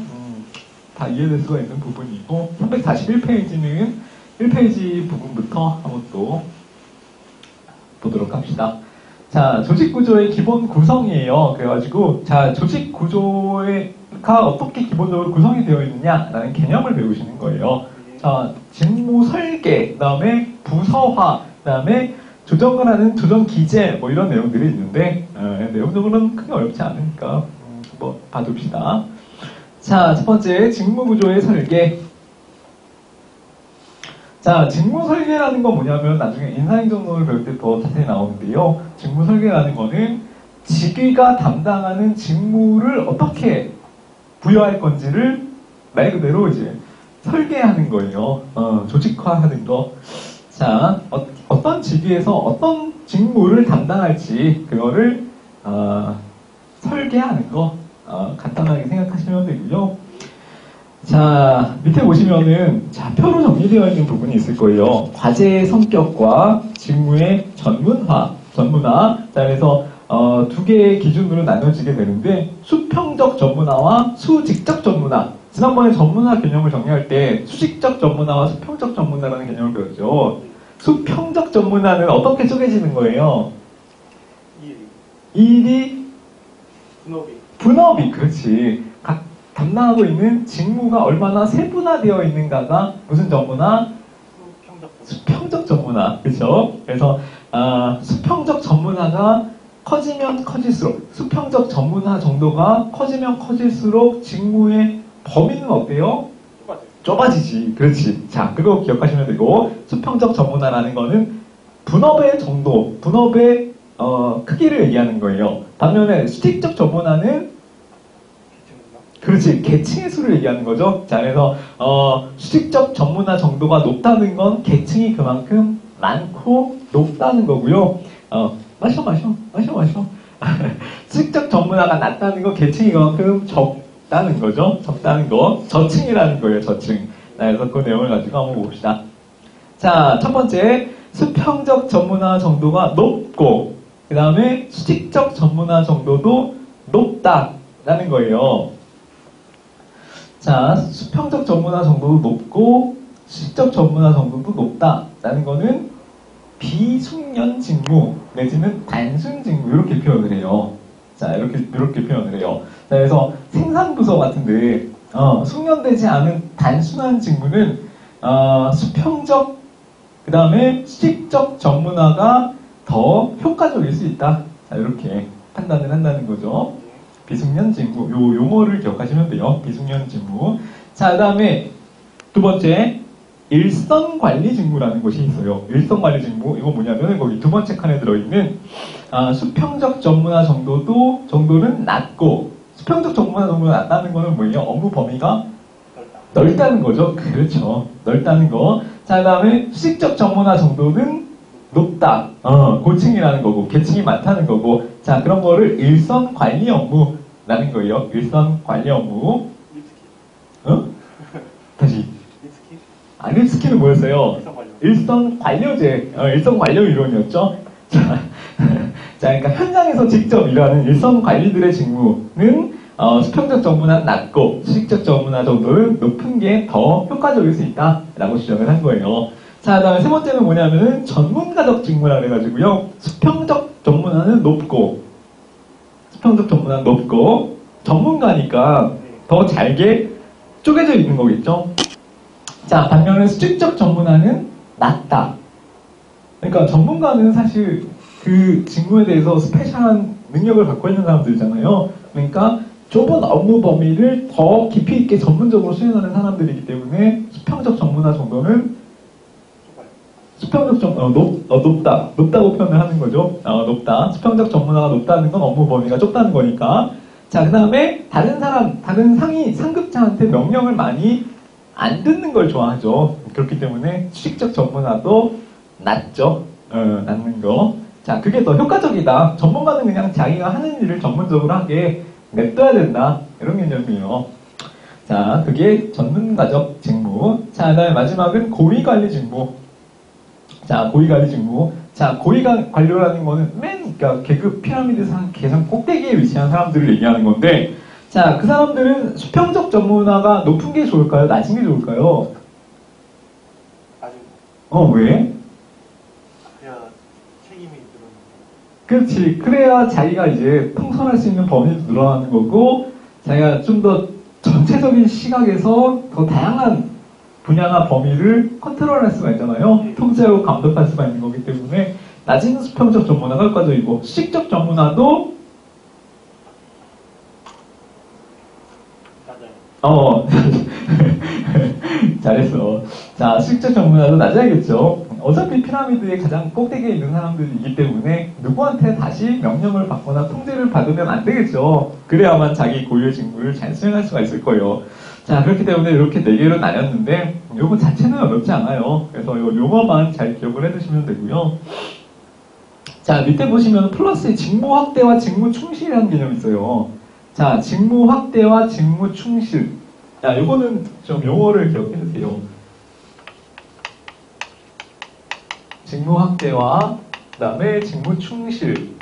다 이해될 수가 있는 부분이고, 341페이지는 1페이지 부분부터 한번 또 보도록 합시다. 자, 조직 구조의 기본 구성이에요. 그래가지고, 자, 조직 구조가 어떻게 기본적으로 구성이 되어 있느냐라는 개념을 배우시는 거예요. 자, 직무 설계, 그 다음에 부서화, 그 다음에 조정을 하는 조정 기재, 뭐 이런 내용들이 있는데, 내용적으로는 크게 어렵지 않으니까, 한번 봐둡시다. 자, 첫 번째, 직무 구조의 설계. 자, 직무 설계라는 건 뭐냐면, 나중에 인사행정론을 배울 때 더 자세히 나오는데요. 직무 설계라는 거는 직위가 담당하는 직무를 어떻게 부여할 건지를 말 그대로 이제 설계하는 거예요. 조직화하는 거. 자, 어떤 직위에서 어떤 직무를 담당할지 그거를 설계하는 거 간단하게 생각하시면 되고요. 자, 밑에 보시면은 좌표로 정리되어 있는 부분이 있을 거예요. 과제의 성격과 직무의 전문화. 자, 그래서 두 개의 기준으로 나눠지게 되는데 수평적 전문화와 수직적 전문화. 지난번에 전문화 개념을 정리할 때 수직적 전문화와 수평적 전문화라는 개념을 배웠죠. 수평적 전문화는 어떻게 쪼개지는 거예요? 일이 분업이 그렇지. 각 담당하고 있는 직무가 얼마나 세분화되어 있는가가 무슨 전문화? 수평적 전문화. 그렇죠? 그래서 수평적 전문화가 커지면 커질수록 수평적 전문화 정도가 커지면 커질수록 직무의 범위는 어때요? 좁아지지. 그렇지. 자, 그거 기억하시면 되고, 수평적 전문화라는 거는 분업의 정도, 분업의 크기를 얘기하는 거예요. 반면에 수직적 전문화는 그렇지. 계층의 수를 얘기하는 거죠. 자, 그래서 수직적 전문화 정도가 높다는 건 계층이 그만큼 많고 높다는 거고요. 마셔. 수직적 전문화가 낮다는 건 계층이 그만큼 적다는 거죠. 적다는 거. 저층이라는 거예요. 저층. 그래서 그 내용을 가지고 한번 봅시다. 자, 첫 번째 수평적 전문화 정도가 높고 그 다음에 수직적 전문화 정도도 높다라는 거예요. 자, 수평적 전문화 정도도 높고 수직적 전문화 정도도 높다라는 거는 비숙련 직무 내지는 단순 직무 이렇게 표현을 해요. 자, 이렇게 표현을 해요. 자, 그래서 생산부서 같은데 숙련되지 않은 단순한 직무는 수평적 그 다음에 수직적 전문화가 더 효과적일 수 있다. 자, 이렇게 판단을 한다는 거죠. 비숙련 직무, 요 용어를 기억하시면 돼요. 비숙련 직무. 자, 그 다음에 두 번째, 일선관리 직무라는 것이 있어요. 일선관리 직무, 이거 뭐냐면 거기 두 번째 칸에 들어있는 수평적 전문화 정도는 낮고, 수평적 전문화 정도가 낮다는 거는 뭐예요? 업무 범위가 넓다는 거죠. 그렇죠. 넓다는 거. 자, 그 다음에 수직적 전문화 정도는 높다. 고층이라는 거고, 계층이 많다는 거고. 자, 그런 거를 일선 관리 업무라는 거예요. 일선 관리 업무. 립스키. 다시. 립스키. 립스키는 뭐였어요? 일선 관료. 일선 관료제. 일선 관료 이론이었죠. 자, 그러니까 현장에서 직접 일하는 일선 관리들의 직무는 수평적 전문화는 낮고 수직적 전문화 정도는 높은 게 더 효과적일 수 있다라고 주장을 한 거예요. 자, 그다음에 세 번째는 뭐냐면은 전문가적 직무라 그래가지고요. 수평적 전문화는 높고 전문가니까 더 잘게 쪼개져 있는 거겠죠. 자, 반면에 수직적 전문화는 낮다. 그러니까 전문가는 사실 그 직무에 대해서 스페셜한 능력을 갖고 있는 사람들이잖아요. 그러니까 좁은 업무 범위를 더 깊이 있게 전문적으로 수행하는 사람들이기 때문에 수평적 전문화 정도는 높다고 표현을 하는 거죠. 높다. 수평적 전문화가 높다는 건 업무 범위가 좁다는 거니까. 자, 그 다음에 다른 상급자한테 명령을 많이 안 듣는 걸 좋아하죠. 그렇기 때문에 수직적 전문화도 낮죠. 낮는 거. 자, 그게 더 효과적이다. 전문가는 그냥 자기가 하는 일을 전문적으로 하게 냅둬야 된다. 이런 개념이에요. 자, 그게 전문가적 직무. 자, 그다음에 마지막은 고위관리 직무. 자, 고위관리 직무. 자, 고위관료라는 거는 그러니까 계급 피라미드상 계산 꼭대기에 위치한 사람들을 얘기하는 건데, 자, 그 사람들은 수평적 전문화가 높은 게 좋을까요? 낮은 게 좋을까요? 아주. 왜? 그래야 책임이 늘어나는. 그렇지. 그래야 자기가 이제 통솔할 수 있는 범위도 늘어나는 거고, 자기가 좀 더 전체적인 시각에서 더 다양한 분야나 범위를 컨트롤할 수가 있잖아요. 통제하고 감독할 수가 있는 거기 때문에 낮은 수평적 전문화가 효과적이고, 수직적 전문화도 맞아요. 잘했어. 자, 수직적 전문화도 낮아야겠죠. 어차피 피라미드의 가장 꼭대기에 있는 사람들이기 때문에 누구한테 다시 명령을 받거나 통제를 받으면 안 되겠죠. 그래야만 자기 고유의 직무를 잘 수행할 수가 있을 거예요. 자, 그렇기 때문에 이렇게 4개로 나눴는데 요거 자체는 어렵지 않아요. 그래서 이 용어만 잘 기억을 해두시면 되고요. 자, 밑에 보시면 플러스에 직무 확대와 직무 충실이라는 개념이 있어요. 자, 직무 확대와 직무 충실. 자, 요거는 좀 용어를 기억해 두세요. 직무 확대와 그 다음에 직무 충실.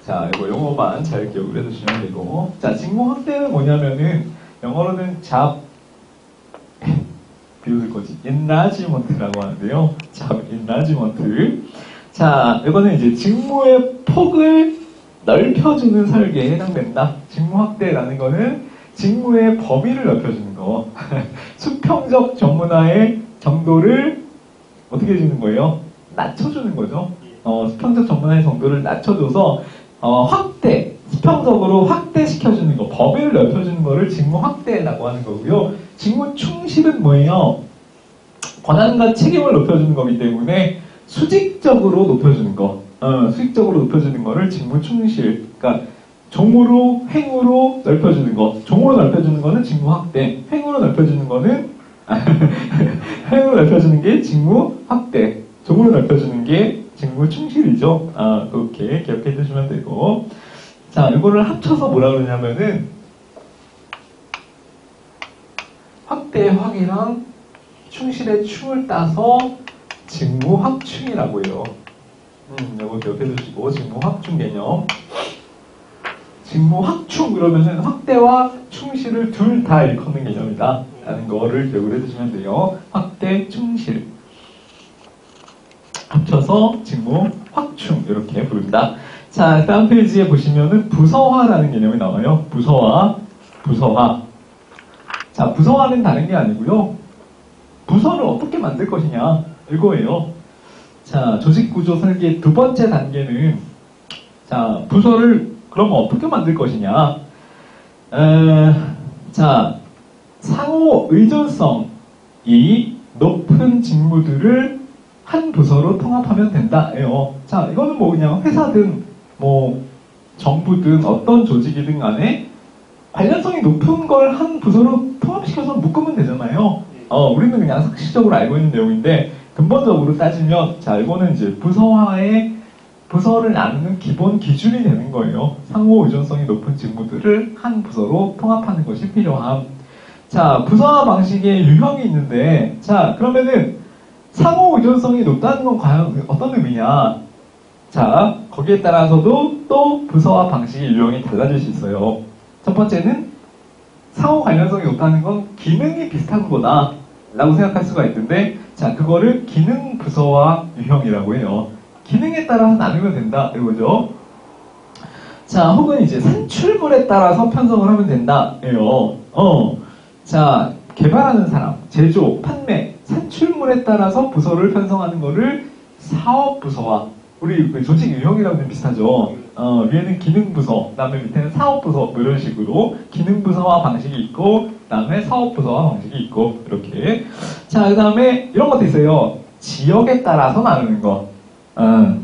자, 이거 용어만 잘 기억을 해두시면 되고. 자, 직무 확대는 뭐냐면은 영어로는 비웃을 거지. enlargement라고 하는데요. enlargement. 자, 이거는 이제 직무의 폭을 넓혀주는 설계에 해당된다. 직무 확대라는 거는 직무의 범위를 넓혀주는 거. 수평적 전문화의 정도를 어떻게 해주는 거예요? 낮춰주는 거죠. 수평적 전문화의 정도를 낮춰줘서 수평적으로 확대시켜주는 거, 범위를 넓혀주는 거를 직무 확대라고 하는 거고요. 직무 충실은 뭐예요? 권한과 책임을 높여주는 거기 때문에 수직적으로 높여주는 거, 수직적으로 높여주는 거를 직무 충실. 그러니까 종으로, 횡으로 넓혀주는 거. 종으로 넓혀주는 거는 직무 확대. 횡으로 넓혀주는 거는 횡으로 넓혀주는 게 직무 확대. 종으로 넓혀주는 게 직무 충실이죠. 그렇게 기억해 두시면 되고. 자, 이거를 합쳐서 뭐라 그러냐면은 확대의 확이랑 충실의 충을 따서 직무 확충이라고 해요. 이거 기억해 두시고, 직무 확충 개념. 직무 확충 그러면은 확대와 충실을 둘 다 일컫는 개념이다 라는 거를 기억을 해두시면 돼요. 확대, 충실 합쳐서 직무 확충 이렇게 부릅니다. 자, 다음 페이지에 보시면은 부서화라는 개념이 나와요. 부서화. 자, 부서화는 다른 게 아니고요. 부서를 어떻게 만들 것이냐 이거예요. 자, 조직구조 설계 두 번째 단계는 자, 부서를 그러면 어떻게 만들 것이냐. 자, 상호 의존성이 높은 직무들을 한 부서로 통합하면 된다예요. 자, 이거는 뭐 그냥 회사든 뭐 정부든 어떤 조직이든 간에 관련성이 높은 걸 한 부서로 통합시켜서 묶으면 되잖아요. 우리는 그냥 상식적으로 알고 있는 내용인데, 근본적으로 따지면, 자, 이거는 이제 부서를 나누는 기본 기준이 되는 거예요. 상호 의존성이 높은 직무들을 한 부서로 통합하는 것이 필요함. 자, 부서화 방식의 유형이 있는데, 자, 그러면은 상호 의존성이 높다는 건 과연 어떤 의미냐? 자, 거기에 따라서도 또 부서화 방식의 유형이 달라질 수 있어요. 첫 번째는 상호 관련성이 높다는 건 기능이 비슷한 거다 라고 생각할 수가 있는데, 자, 그거를 기능 부서화 유형이라고 해요. 기능에 따라서 나누면 된다 이거죠. 자, 혹은 이제 산출물에 따라서 편성을 하면 된다 예요. 자, 개발하는 사람, 제조, 판매, 산출물에 따라서 부서를 편성하는 거를 사업 부서화. 우리 조직 유형이랑 좀 비슷하죠. 위에는 기능 부서, 그다음에 밑에는 사업 부서, 뭐 이런 식으로 기능 부서화 방식이 있고, 그다음에 사업 부서화 방식이 있고 이렇게. 자, 그다음에 이런 것도 있어요. 지역에 따라서 나누는 거.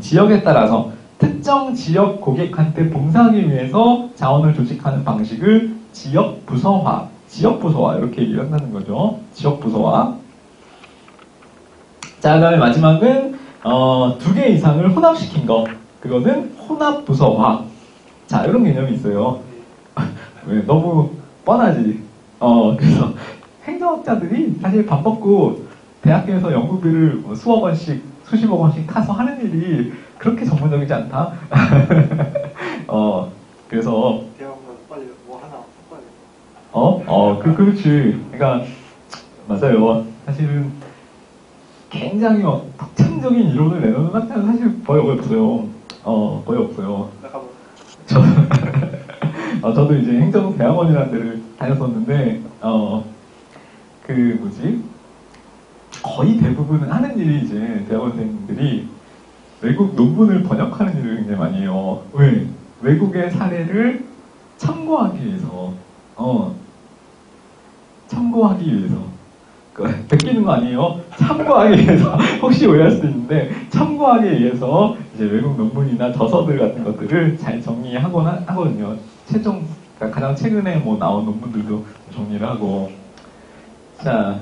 지역에 따라서 특정 지역 고객한테 봉사하기 위해서 자원을 조직하는 방식을 지역 부서화 이렇게 얘기를 한다는 거죠. 지역 부서화. 자, 그다음에 마지막은 2개 이상을 혼합시킨 거. 그거는 혼합 부서화. 자, 이런 개념이 있어요. 왜 너무 뻔하지. 그래서 행정학자들이 사실 밥 먹고 대학교에서 연구비를 수억 원씩, 수십억 원씩 타서 하는 일이 그렇게 전문적이지 않다. 그래서 대학원 빨리 뭐 하나 섞어야 돼. 그렇지. 그러니까 맞아요. 사실은 굉장히 독창적인 이론을 내놓는 학자는 사실 거의 없어요. 거의 없어요. 저도 이제 행정대학원이라는 데를 다녔었는데, 거의 대부분 하는 일이 이제 대학원생들이 외국 논문을 번역하는 일을 굉장히 많이 해요. 왜? 외국의 사례를 참고하기 위해서. 참고하기 위해서. 베끼는 거 아니에요. 참고하기 위해서. 혹시 오해할 수도 있는데, 참고하기 위해서 이제 외국 논문이나 저서들 같은 것들을 잘 정리하거나 하거든요. 그러니까 가장 최근에 뭐 나온 논문들도 정리를 하고. 자,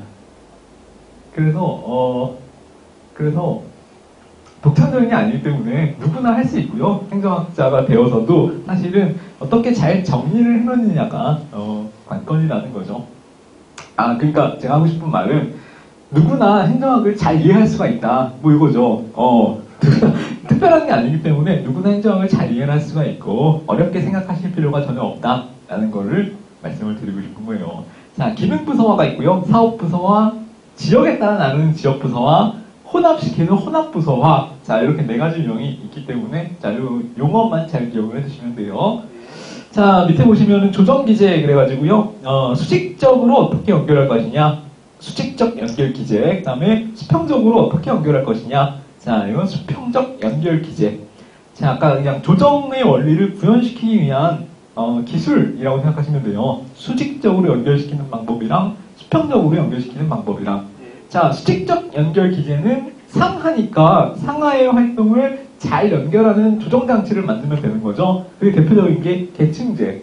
그래서 독창적인 게 아니기 때문에 누구나 할 수 있고요. 행정학자가 되어서도 사실은 어떻게 잘 정리를 해놓느냐가 관건이라는 거죠. 그러니까 제가 하고 싶은 말은 누구나 행정학을 잘 이해할 수가 있다. 뭐 이거죠. 특별한 게 아니기 때문에 누구나 행정학을 잘 이해할 수가 있고 어렵게 생각하실 필요가 전혀 없다라는 거를 말씀을 드리고 싶은 거예요. 자, 기능 부서화가 있고요. 사업 부서화, 지역에 따라 나누는 지역 부서화, 혼합시키는 혼합 부서화. 자, 이렇게 4가지 유형이 있기 때문에 자, 요 용어만 잘 기억을 해주시면 돼요. 자, 밑에 보시면은 조정기제 그래가지고요. 수직적으로 어떻게 연결할 것이냐. 수직적 연결 기제. 그 다음에 수평적으로 어떻게 연결할 것이냐. 자, 이건 수평적 연결 기제. 자, 아까 그냥 조정의 원리를 구현시키기 위한 기술이라고 생각하시면 돼요. 수직적으로 연결시키는 방법이랑 수평적으로 연결시키는 방법이랑. 자, 수직적 연결 기제는 상하니까 상하의 활동을 잘 연결하는 조정장치를 만들면 되는 거죠. 그게 대표적인 게 계층제.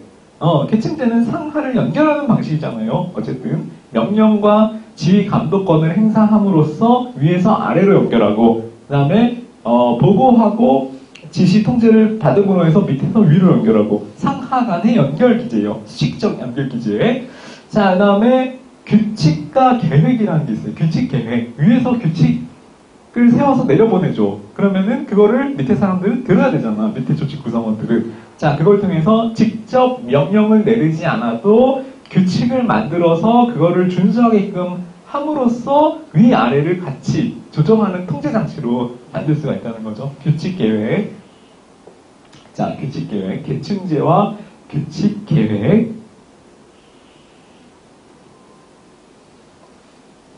계층제는 상하를 연결하는 방식이잖아요. 어쨌든 명령과 지휘 감독권을 행사함으로써 위에서 아래로 연결하고, 그 다음에 보고하고 지시 통제를 받음으로 해서 밑에서 위로 연결하고, 상하 간의 연결 기제예요. 수직적 연결 기제. 자, 그 다음에 규칙과 계획이라는 게 있어요. 규칙 계획. 위에서 규칙을 세워서 내려보내줘. 그러면은 그거를 밑에 사람들은 들어야 되잖아. 밑에 조직 구성원들은. 자, 그걸 통해서 직접 명령을 내리지 않아도 규칙을 만들어서 그거를 준수하게끔 함으로써 위아래를 같이 조정하는 통제장치로 만들 수가 있다는 거죠. 규칙 계획. 자, 규칙 계획. 계층제와 규칙 계획.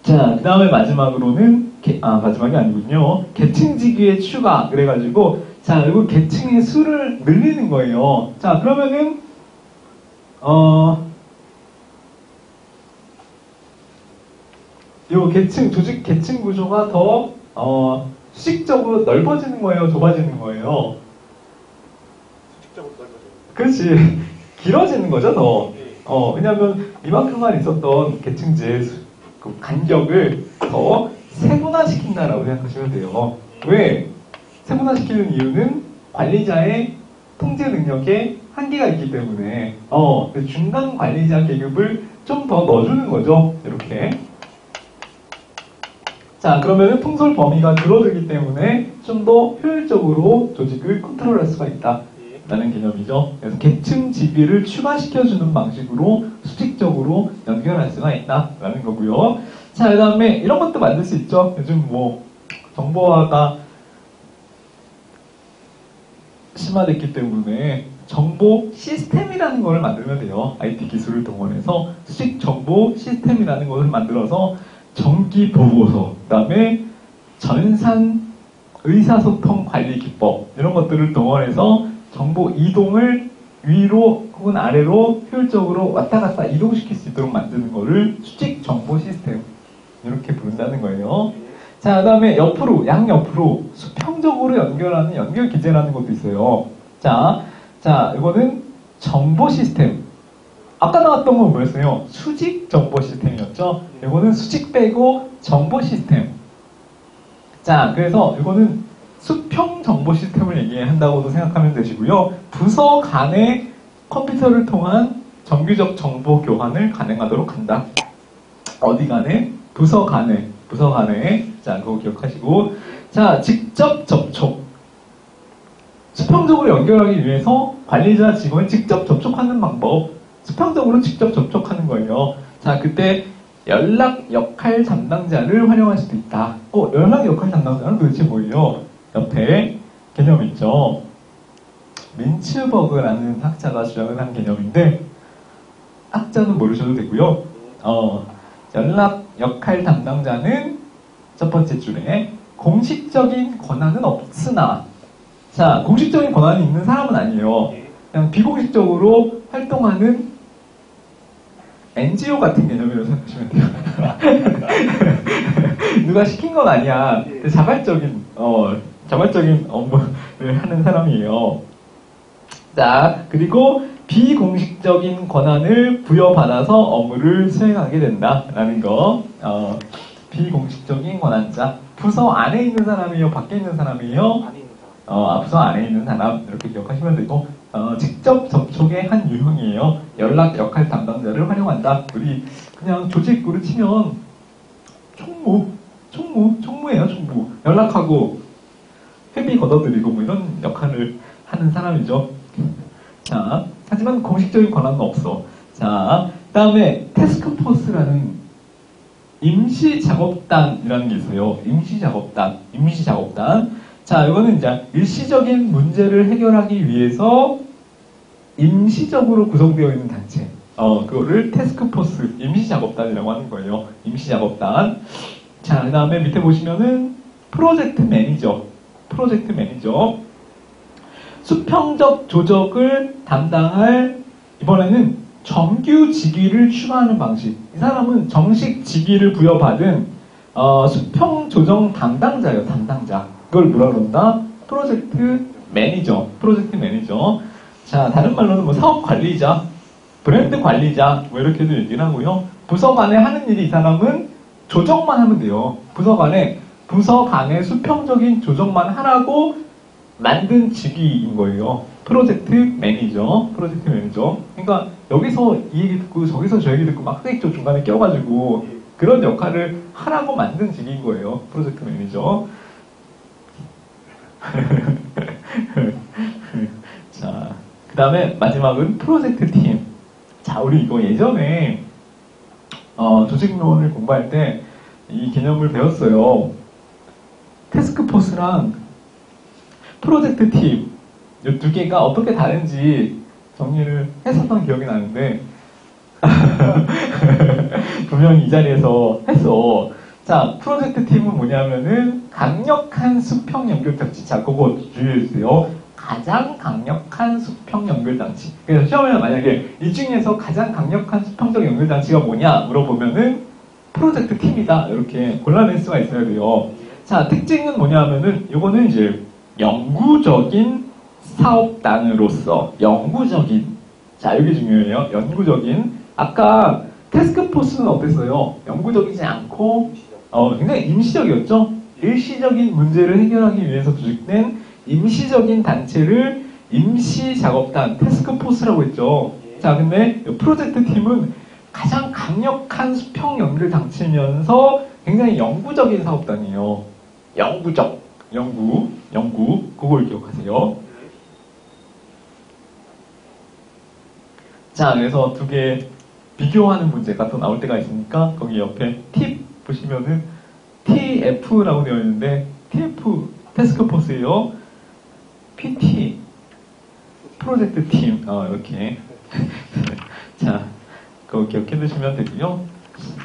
자, 그 다음에 마지막으로는, 마지막이 아니군요. 계층직위의 추가. 그래가지고, 자, 이거 계층의 수를 늘리는 거예요. 자, 그러면은, 요 조직 계층 구조가 더, 수직적으로 넓어지는 거예요? 좁아지는 거예요? 수직적으로 넓어져요. 그렇지. 길어지는 거죠, 더. 왜냐하면 이만큼만 있었던 계층제의 그 간격을 더 세분화시킨다라고 생각하시면 돼요. 왜? 세분화시키는 이유는 관리자의 통제 능력에 한계가 있기 때문에 중간 관리자 계급을 좀 더 넣어주는 거죠. 이렇게. 자, 그러면은 통솔 범위가 줄어들기 때문에 좀 더 효율적으로 조직을 컨트롤할 수가 있다. 라는 개념이죠. 그래서 계층 지위를 추가시켜주는 방식으로 수직적으로 연결할 수가 있다라는 거고요. 자, 그 다음에 이런 것도 만들 수 있죠. 요즘 뭐 정보화가 심화됐기 때문에 정보 시스템이라는 걸 만들면 돼요. IT 기술을 동원해서 수직 정보 시스템이라는 것을 만들어서 정기 보고서, 그 다음에 전산 의사소통 관리 기법 이런 것들을 동원해서 정보 이동을 위로 혹은 아래로 효율적으로 왔다 갔다 이동시킬 수 있도록 만드는 거를 수직 정보 시스템 이렇게 부른다는 거예요. 자, 그 다음에 옆으로, 양옆으로 수평적으로 연결하는 연결 기제라는 것도 있어요. 자, 이거는 정보 시스템. 아까 나왔던 건 뭐였어요? 수직 정보 시스템이었죠? 이거는 수직 빼고 정보 시스템. 자, 그래서 이거는 수평 정보 시스템을 얘기한다고도 생각하면 되시고요. 부서 간의 컴퓨터를 통한 정규적 정보 교환을 가능하도록 한다. 어디 간에? 부서 간에. 자, 그거 기억하시고. 자, 직접 접촉. 수평적으로 연결하기 위해서 관리자 직원이 직접 접촉하는 방법. 수평적으로 직접 접촉하는 거예요. 자, 그때 연락 역할 담당자를 활용할 수도 있다. 연락 역할 담당자는 도대체 뭐예요? 옆에 개념 있죠. 민츠버그라는 학자가 주장을 한 개념인데, 학자는 모르셔도 되고요. 연락 역할 담당자는 첫 번째 줄에 공식적인 권한은 없으나, 자, 공식적인 권한이 있는 사람은 아니에요. 그냥 비공식적으로 활동하는 NGO 같은 개념이라고 생각하시면 돼요. 누가 시킨 건 아니야. 자발적인 업무를 하는 사람이에요. 자, 그리고 비공식적인 권한을 부여받아서 업무를 수행하게 된다라는 거. 비공식적인 권한자. 부서 안에 있는 사람이에요? 밖에 있는 사람이에요? 부서 안에 있는 사람. 이렇게 기억하시면 되고, 직접 접촉의 한 유형이에요. 연락 역할 담당자를 활용한다. 우리 그냥 조직으로 치면 총무예요, 총무. 연락하고 회비 걷어들이고 뭐 이런 역할을 하는 사람이죠. 자, 하지만 공식적인 권한은 없어. 자, 그 다음에 태스크포스라는 임시작업단이라는 게 있어요. 임시작업단. 자, 이거는 이제 일시적인 문제를 해결하기 위해서 임시적으로 구성되어 있는 단체. 그거를 태스크포스, 임시작업단이라고 하는 거예요. 임시작업단. 자, 그 다음에 밑에 보시면은 프로젝트 매니저. 수평적 조적을 담당할, 이번에는 정규 직위를 추가하는 방식. 이 사람은 정식 직위를 부여받은 수평 조정 담당자예요. 담당자. 이걸 뭐라 그런다? 프로젝트 매니저. 자, 다른 말로는 뭐 사업 관리자, 브랜드 관리자, 뭐 이렇게도 얘기를 하고요. 부서 간에 하는 일이 이 사람은 조정만 하면 돼요. 부서 간에 수평적인 조정만 하라고 만든 직위인 거예요. 프로젝트 매니저. 그러니까 여기서 이 얘기 듣고 저기서 저 얘기 듣고 막 흑액조 중간에 껴가지고 그런 역할을 하라고 만든 직위인 거예요. 프로젝트 매니저. 자, 그 다음에 마지막은 프로젝트 팀. 자, 우리 이거 예전에 조직론을 공부할 때 이 개념을 배웠어요. 태스크포스랑 프로젝트 팀, 이 두 개가 어떻게 다른지 정리를 했었던 기억이 나는데 분명히 이 자리에서 했어. 자, 프로젝트 팀은 뭐냐면은 강력한 수평 연결 장치. 자, 그거 주의해주세요. 가장 강력한 수평 연결 장치. 그래서 시험에 만약에 이 중에서 가장 강력한 수평적 연결 장치가 뭐냐 물어보면은 프로젝트 팀이다. 이렇게 골라낼 수가 있어야 돼요. 자, 특징은 뭐냐면은 이거는 이제 영구적인 사업단으로서 자, 여기 중요해요. 영구적인. 아까 태스크포스는 어땠어요? 영구적이지 않고 굉장히 임시적이었죠? 일시적인 문제를 해결하기 위해서 조직된 임시적인 단체를 임시작업단, 태스크포스라고 했죠. 자, 근데 프로젝트 팀은 가장 강력한 수평 연결 장치면서 굉장히 영구적인 사업단이에요. 영구적, 영구, 그걸 기억하세요. 자, 그래서 두 개 비교하는 문제가 또 나올 때가 있으니까 거기 옆에 팁 보시면은 TF라고 되어 있는데 TF 태스크포스예요. PT 프로젝트 팀 이렇게 자, 그거 기억해 두시면 되고요.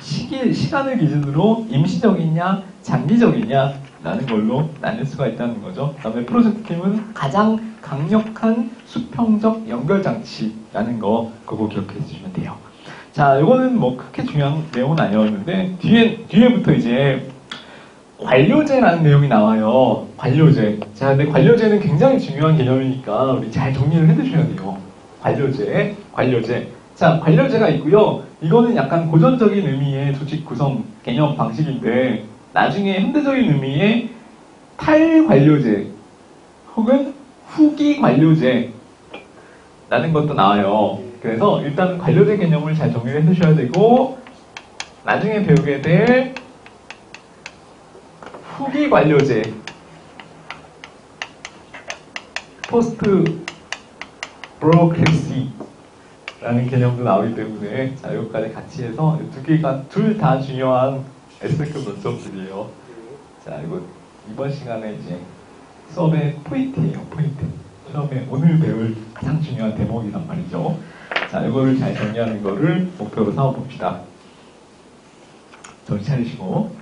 시간을 기준으로 임시적이냐 장기적이냐 라는 걸로 나눌 수가 있다는 거죠. 그 다음에 프로젝트 팀은 가장 강력한 수평적 연결 장치라는 거 그거 기억해 주시면 돼요. 자, 이거는 뭐 그렇게 중요한 내용은 아니었는데 뒤에부터 이제 관료제라는 내용이 나와요. 관료제. 자, 근데 관료제는 굉장히 중요한 개념이니까 우리 잘 정리를 해두셔야 돼요. 관료제. 자, 관료제가 있고요. 이거는 약간 고전적인 의미의 조직 구성 개념 방식인데 나중에 현대적인 의미의 탈관료제 혹은 후기 관료제라는 것도 나와요. 그래서 일단 관료제 개념을 잘 정리를 해두셔야 되고 나중에 배우게 될 후기 관료제 포스트 브로크레시라는 개념도 나오기 때문에 자, 여기까지 같이 해서 두 개가 둘 다 중요한 S급 논점들이에요. 자, 이거 이번 시간에 이제 수업의 포인트예요. 포인트. 처음에 오늘 배울 가장 중요한 대목이란 말이죠. 자, 이거를 잘 정리하는 거를 목표로 삼아봅시다. 정신 차리시고.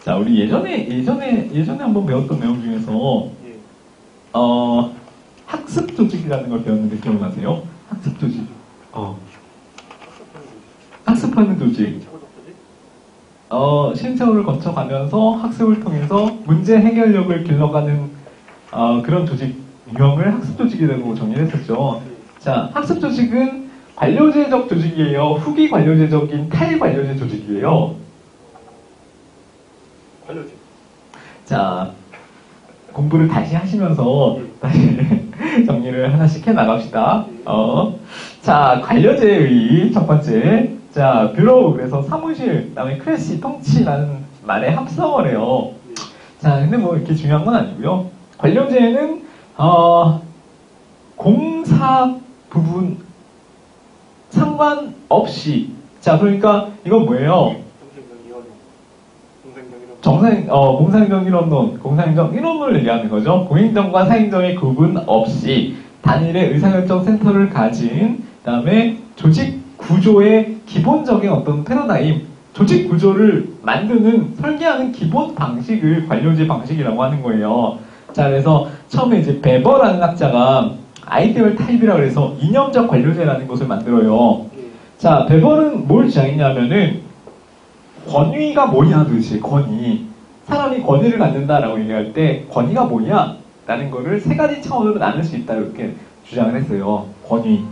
자, 우리 예전에 한번 배웠던 내용 중에서, 학습 조직이라는 걸 배웠는데 기억나세요? 학습 조직. 학습하는 조직. 신체호를 거쳐가면서 학습을 통해서 문제 해결력을 길러가는, 그런 조직, 유형을 학습 조직이라고 정의를 했었죠. 자, 학습 조직은 관료제적 조직이에요. 후기 관료제적인 탈관료제 조직이에요. 관료제. 자, 공부를 다시 하시면서 다시 정리를 하나씩 해 나갑시다. 자, 관료제의 첫 번째. 자, 뷰로, 그래서 사무실, 그 다음에 크래시, 통치라는 말의 합성어래요. 자, 근데 뭐 이렇게 중요한 건 아니고요. 관료제는, 공사 부분 상관없이. 자, 그러니까 이건 뭐예요? 공사행정 이론론, 공사행정 이론을 얘기하는 거죠. 공행정과 사행정의 구분 없이 단일의 의사결정 센터를 가진, 그 다음에 조직 구조의 기본적인 어떤 패러다임, 조직 구조를 만드는, 설계하는 기본 방식을 관료제 방식이라고 하는 거예요. 자, 그래서 처음에 이제 베버라는 학자가 아이디얼 타입이라고 해서 이념적 관료제라는 것을 만들어요. 자, 베버는 뭘 주장했냐면은 권위가 뭐냐 도대체, 권위. 사람이 권위를 갖는다라고 얘기할 때 권위가 뭐냐? 라는 거를 세 가지 차원으로 나눌 수 있다, 이렇게 주장을 했어요. 권위.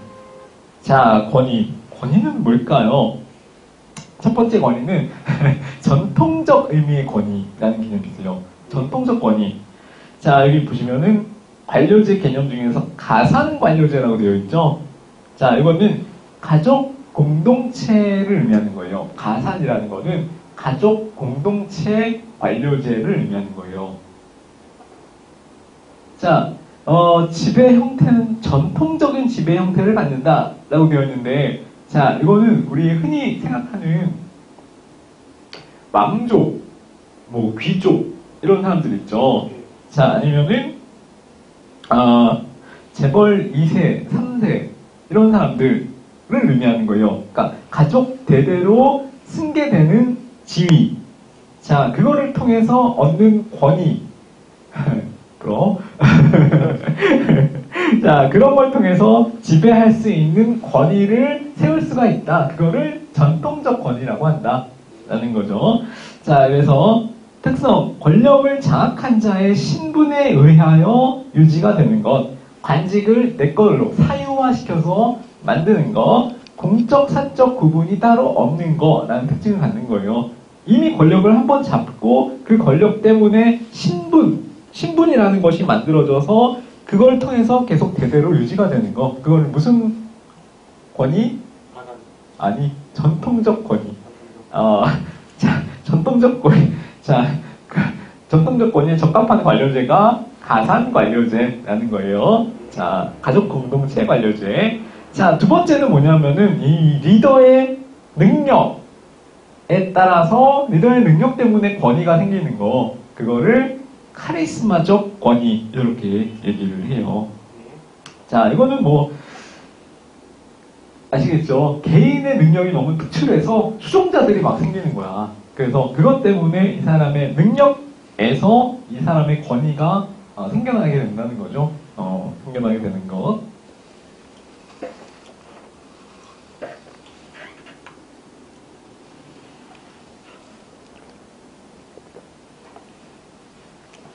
자, 권위는 뭘까요? 첫 번째 권위는 전통적 의미의 권위라는 개념이 있어요. 전통적 권위. 자, 여기 보시면은 관료제 개념 중에서 가산 관료제라고 되어 있죠. 자, 이거는 가족 공동체를 의미하는 거예요. 가산이라는 거는 가족 공동체 관료제를 의미하는 거예요. 자, 지배 형태는 전통적인 지배 형태를 갖는다라고 되어 있는데, 자, 이거는 우리 흔히 생각하는 왕족, 뭐 귀족 이런 사람들 있죠. 자, 아니면은 재벌 2세, 3세 이런 사람들을 의미하는 거예요. 그러니까 가족 대대로 승계되는 지위. 자, 그거를 통해서 얻는 권위. 자, 그런 걸 통해서 지배할 수 있는 권위를 세울 수가 있다. 그거를 전통적 권위라고 한다라는 거죠. 자, 그래서 특성, 권력을 장악한 자의 신분에 의하여 유지가 되는 것, 관직을 내 걸로 사유화시켜서 만드는 것, 공적, 사적 구분이 따로 없는 거라는 특징을 갖는 거예요. 이미 권력을 한번 잡고 그 권력 때문에 신분이라는 것이 만들어져서 그걸 통해서 계속 대대로 유지가 되는 거. 그걸 무슨 권위? 아니, 전통적 권위. 자, 전통적 권위. 자, 전통적 권위에 적합한 관료제가 가산 관료제라는 거예요. 자, 가족 공동체 관료제. 자, 두 번째는 뭐냐면은 이 리더의 능력에 따라서 리더의 능력 때문에 권위가 생기는 거. 그거를 카리스마적 권위 이렇게 얘기를 해요. 자, 이거는 뭐 아시겠죠? 개인의 능력이 너무 특출해서 추종자들이 막 생기는 거야. 그래서 그것 때문에 이 사람의 능력에서 이 사람의 권위가 생겨나게 된다는 거죠. 생겨나게 되는 것.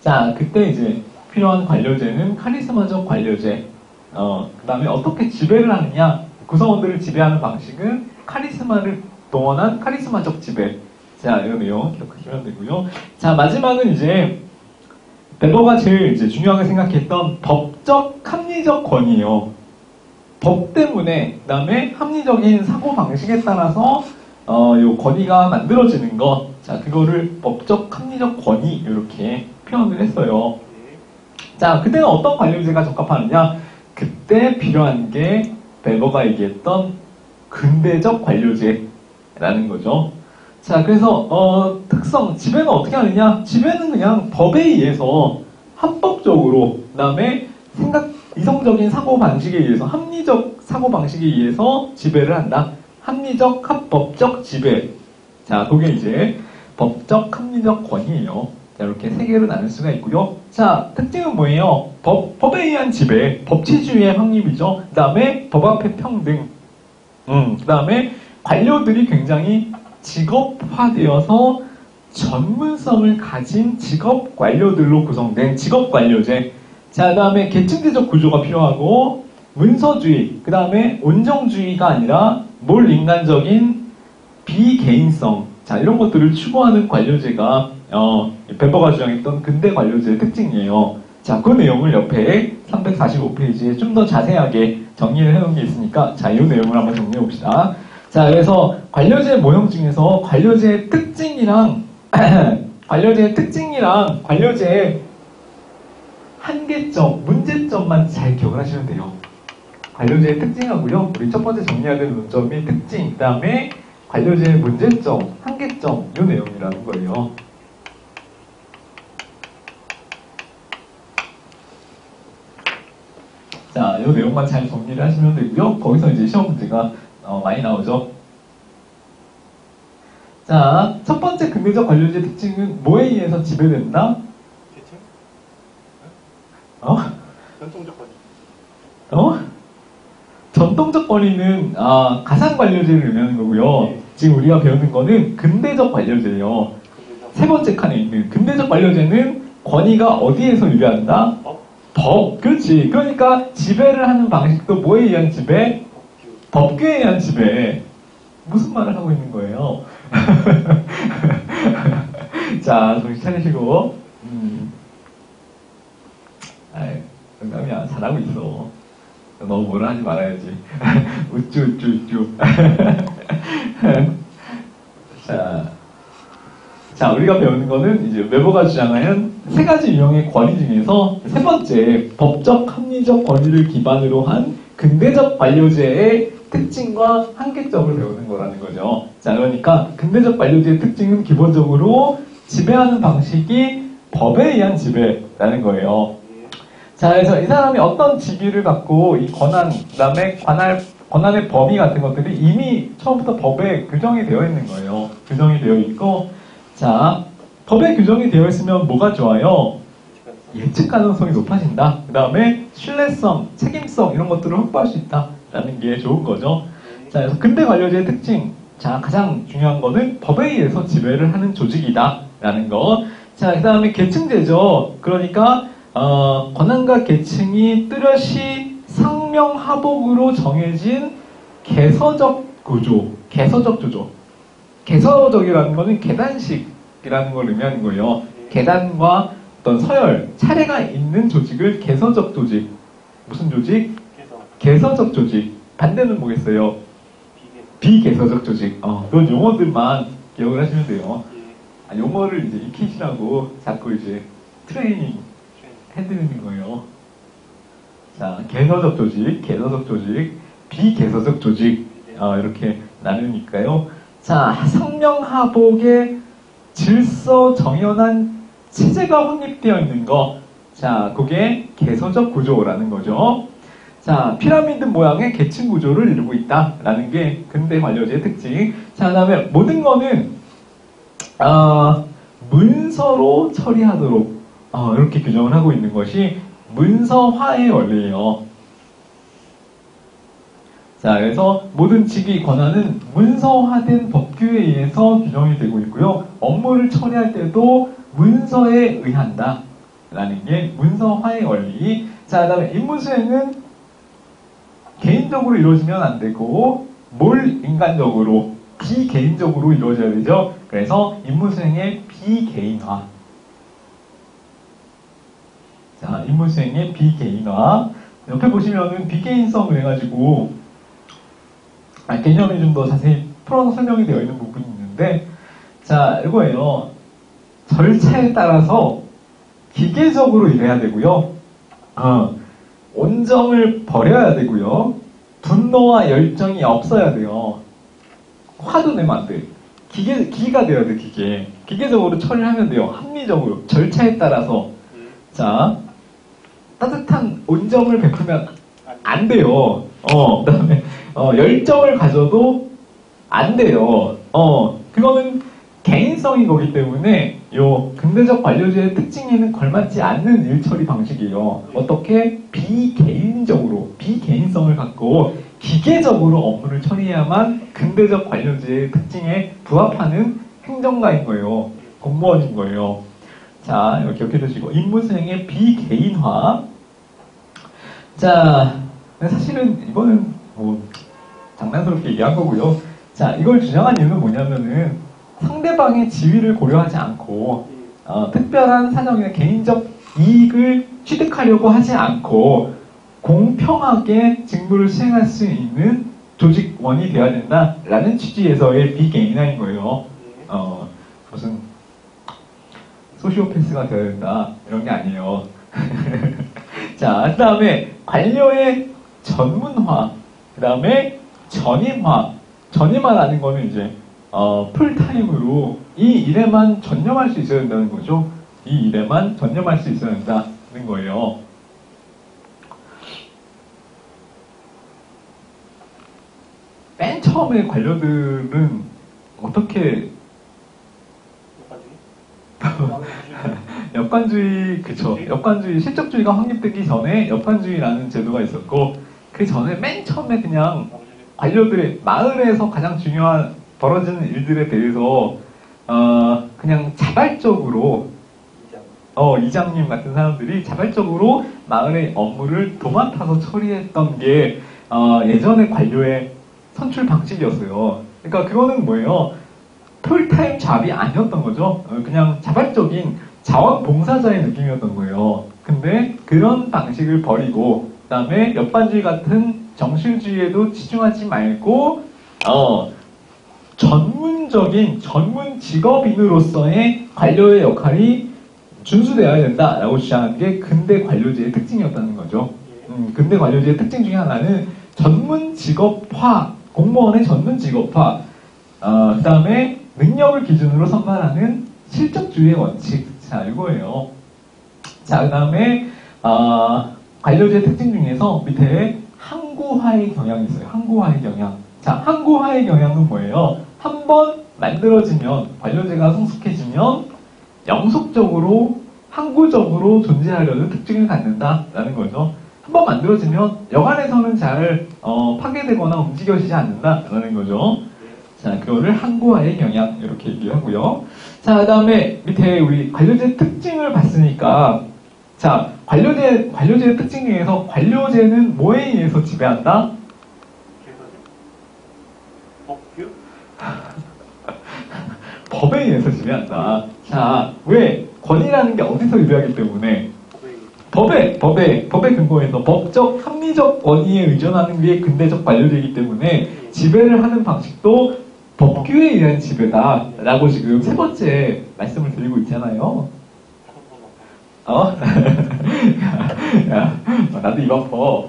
자, 그때 이제 필요한 관료제는 카리스마적 관료제. 그 다음에 어떻게 지배를 하느냐. 구성원들을 지배하는 방식은 카리스마를 동원한 카리스마적 지배. 자, 이 내용 기억하시면 되고요. 자, 마지막은 이제 베버가 제일 이제 중요하게 생각했던 법적 합리적 권위예요. 법 때문에, 그 다음에 합리적인 사고 방식에 따라서 요 권위가 만들어지는 것. 자, 그거를 법적 합리적 권위 이렇게 표현을 했어요. 자, 그때는 어떤 관료제가 적합하느냐? 그때 필요한 게 베버가 얘기했던 근대적 관료제라는 거죠. 자, 그래서 특성, 지배는 어떻게 하느냐? 지배는 그냥 법에 의해서 합법적으로, 그 다음에 이성적인 사고방식에 의해서, 합리적 사고방식에 의해서 지배를 한다. 합리적, 합법적 지배. 자, 그게 이제 법적, 합리적 권위예요. 자, 이렇게 세 개로 나눌 수가 있고요. 자, 특징은 뭐예요? 법에 의한 지배, 법치주의의 확립이죠. 그 다음에 법 앞에 평등. 그 다음에 관료들이 굉장히 직업화되어서 전문성을 가진 직업 관료들로 구성된 직업 관료제. 자, 그 다음에 계층제적 구조가 필요하고, 문서주의, 그 다음에 온정주의가 아니라 몰인간적인 비개인성. 자, 이런 것들을 추구하는 관료제가 베버가 주장했던 근대 관료제의 특징이에요. 자, 그 내용을 옆에 345페이지에 좀 더 자세하게 정리를 해놓은 게 있으니까, 자, 이 내용을 한번 정리해 봅시다. 자, 그래서 관료제 모형 중에서 관료제의 특징이랑 관료제의 한계점, 문제점만 잘 기억을 하시면 돼요. 관료제의 특징하고요. 우리 첫 번째 정리해야 되는 논점이 특징, 그 다음에 관료제의 문제점, 한계점, 이 내용이라는 거예요. 자, 이 내용만 잘 정리를 하시면 되고요. 거기서 이제 시험 문제가 많이 나오죠. 자, 첫 번째 근대적 관료제 특징은 뭐에 의해서 지배된다? 계층? 어? 전통적 권위. 전통적 권위는 가상 관료제를 의미하는 거고요. 네. 지금 우리가 배우는 거는 근대적 관료제예요. 세 번째 칸에 있는 근대적 관료제는 권위가 어디에서 유래한다? 법. 그렇지. 그러니까 지배를 하는 방식도 뭐에 의한 지배? 법규에 의한 지배. 무슨 말을 하고 있는 거예요? 자, 정신 차리시고. 영감이야, 잘하고 있어. 너무 뭐라 하지 말아야지. 우쭈. 자, 우리가 배우는 거는 이제 웨버가 주장하는 세 가지 유형의 권위 중에서 세 번째, 법적 합리적 권위를 기반으로 한 근대적 관료제의 특징과 한계점을 배우는 거라는 거죠. 자, 그러니까 근대적 관료제의 특징은 기본적으로 지배하는 방식이 법에 의한 지배라는 거예요. 자, 그래서 이 사람이 어떤 직위를 갖고 이 권한, 그 다음에 권한의 범위 같은 것들이 이미 처음부터 법에 규정이 되어 있는 거예요. 규정이 되어 있고, 자, 법에 규정이 되어 있으면 뭐가 좋아요? 예측 가능성이 높아진다. 그 다음에 신뢰성, 책임성 이런 것들을 확보할 수 있다라는 게 좋은 거죠. 자, 그래서 근대 관료제의 특징 자, 가장 중요한 거는 법에 의해서 지배를 하는 조직이다 라는 거. 자, 그 다음에 계층제죠. 그러니까 권한과 계층이 뚜렷이 상명하복으로 정해진 개서적 구조, 개서적 조조. 개서적이라는 거는 계단식이라는 걸 의미하는 거예요. 계단과 어떤 서열, 차례가 있는 조직을 개서적 조직. 무슨 조직? 개서적 조직. 반대는 뭐겠어요? 비개서적 조직. 그런 용어들만 기억을 하시면 돼요. 용어를 이제 익히시라고 자꾸 이제 트레이닝 해드리는 거예요. 자, 개서적 조직, 개서적 조직, 비개서적 조직. 이렇게 나누니까요. 자, 상명하복의 질서 정연한 체제가 확립되어 있는 거. 자, 그게 개서적 구조라는 거죠. 자, 피라미드 모양의 계층 구조를 이루고 있다라는 게 근대 관료제의 특징. 자, 그 다음에 모든 거는 문서로 처리하도록 이렇게 규정을 하고 있는 것이 문서화의 원리예요. 자, 그래서 모든 직위 권한은 문서화된 법규에 의해서 규정이 되고 있고요. 업무를 처리할 때도 문서에 의한다 라는 게 문서화의 원리. 자, 그 다음에 임무수행은 개인적으로 이루어지면 안 되고 몰인간적으로 비개인적으로 이루어져야 되죠. 그래서 임무수행의 비개인화. 자, 임무수행의 비개인화. 옆에 보시면은 비개인성을 해가지고 개념이 좀 더 자세히 풀어서 설명이 되어 있는 부분이 있는데, 자, 이거예요. 절차에 따라서 기계적으로 일해야 되고요. 온정을 버려야 되고요. 분노와 열정이 없어야 돼요. 화도 내면 안 돼. 기계가 돼야 돼, 기계. 기계적으로 처리를 하면 돼요. 합리적으로. 절차에 따라서. 자, 따뜻한 온정을 베풀면 안 돼요. 그 다음에, 열정을 가져도 안 돼요. 그거는 개인성인 거기 때문에 요 근대적 관료제의 특징에는 걸맞지 않는 일처리 방식이에요. 어떻게? 비개인성을 갖고 기계적으로 업무를 처리해야만 근대적 관료제의 특징에 부합하는 행정가인 거예요. 공무원인 거예요. 자, 이거 기억해 두시고. 임무수행의 비개인화. 자, 사실은 이거는 뭐 장난스럽게 얘기한 거고요. 자, 이걸 주장한 이유는 뭐냐면은 상대방의 지위를 고려하지 않고 특별한 사정이나 개인적 이익을 취득하려고 하지 않고 공평하게 직무를 수행할 수 있는 조직원이 되어야 된다라는 취지에서의 비개인화인 거예요. 무슨 소시오패스가 되어야 된다 이런 게 아니에요. 자, 그 다음에 관료의 전문화, 그 다음에 전임화. 전임화라는 거는 이제 풀타임으로 이 일에만 전념할 수 있어야 된다는 거죠. 이 일에만 전념할 수 있어야 된다는 거예요. 맨 처음에 관료들은 어떻게 역관주의, 그쵸. 역관주의, 실적주의가 확립되기 전에 역관주의라는 제도가 있었고, 그 전에 맨 처음에 그냥 관료들의 마을에서 가장 중요한 벌어지는 일들에 대해서 그냥 자발적으로 이장님 같은 사람들이 자발적으로 마을의 업무를 도맡아서 처리했던 게 예전의 관료의 선출 방식이었어요. 그러니까 그거는 뭐예요? 풀타임 잡이 아니었던 거죠. 그냥 자발적인 자원봉사자의 느낌이었던 거예요. 근데 그런 방식을 버리고 그 다음에 역관주의 같은 정실주의에도 치중하지 말고 전문적인 전문 직업인으로서의 관료의 역할이 준수되어야 된다라고 주장한 게 근대 관료제의 특징이었다는 거죠. 근대 관료제의 특징 중에 하나는 전문 직업화, 공무원의 전문 직업화, 그 다음에 능력을 기준으로 선발하는 실적주의의 원칙. 자, 이거예요. 자, 그 다음에 관료제의 특징 중에서 밑에 항구화의 경향이 있어요. 항구화의 경향. 자, 항구화의 경향은 뭐예요? 한번 만들어지면, 관료제가 성숙해지면 영속적으로, 항구적으로 존재하려는 특징을 갖는다라는 거죠. 한번 만들어지면 여간에서는 잘 파괴되거나 움직여지지 않는다라는 거죠. 자, 그거를 항구화의 경향 이렇게 얘기하고요. 자, 그다음에 밑에 우리 관료제 특징을 봤으니까 자, 관료제의 특징 중에서 관료제는 뭐에 의해서 지배한다? 법규? 법에 의해서 지배한다. 자, 왜? 권위라는 게 어디서 유래하기 때문에? 법에 근거해서 법적, 합리적 권위에 의존하는 게 근대적 관료제이기 때문에 지배를 하는 방식도 법규에 의한 지배다. 라고 지금 세 번째 말씀을 드리고 있잖아요. 야, 나도 입 아파.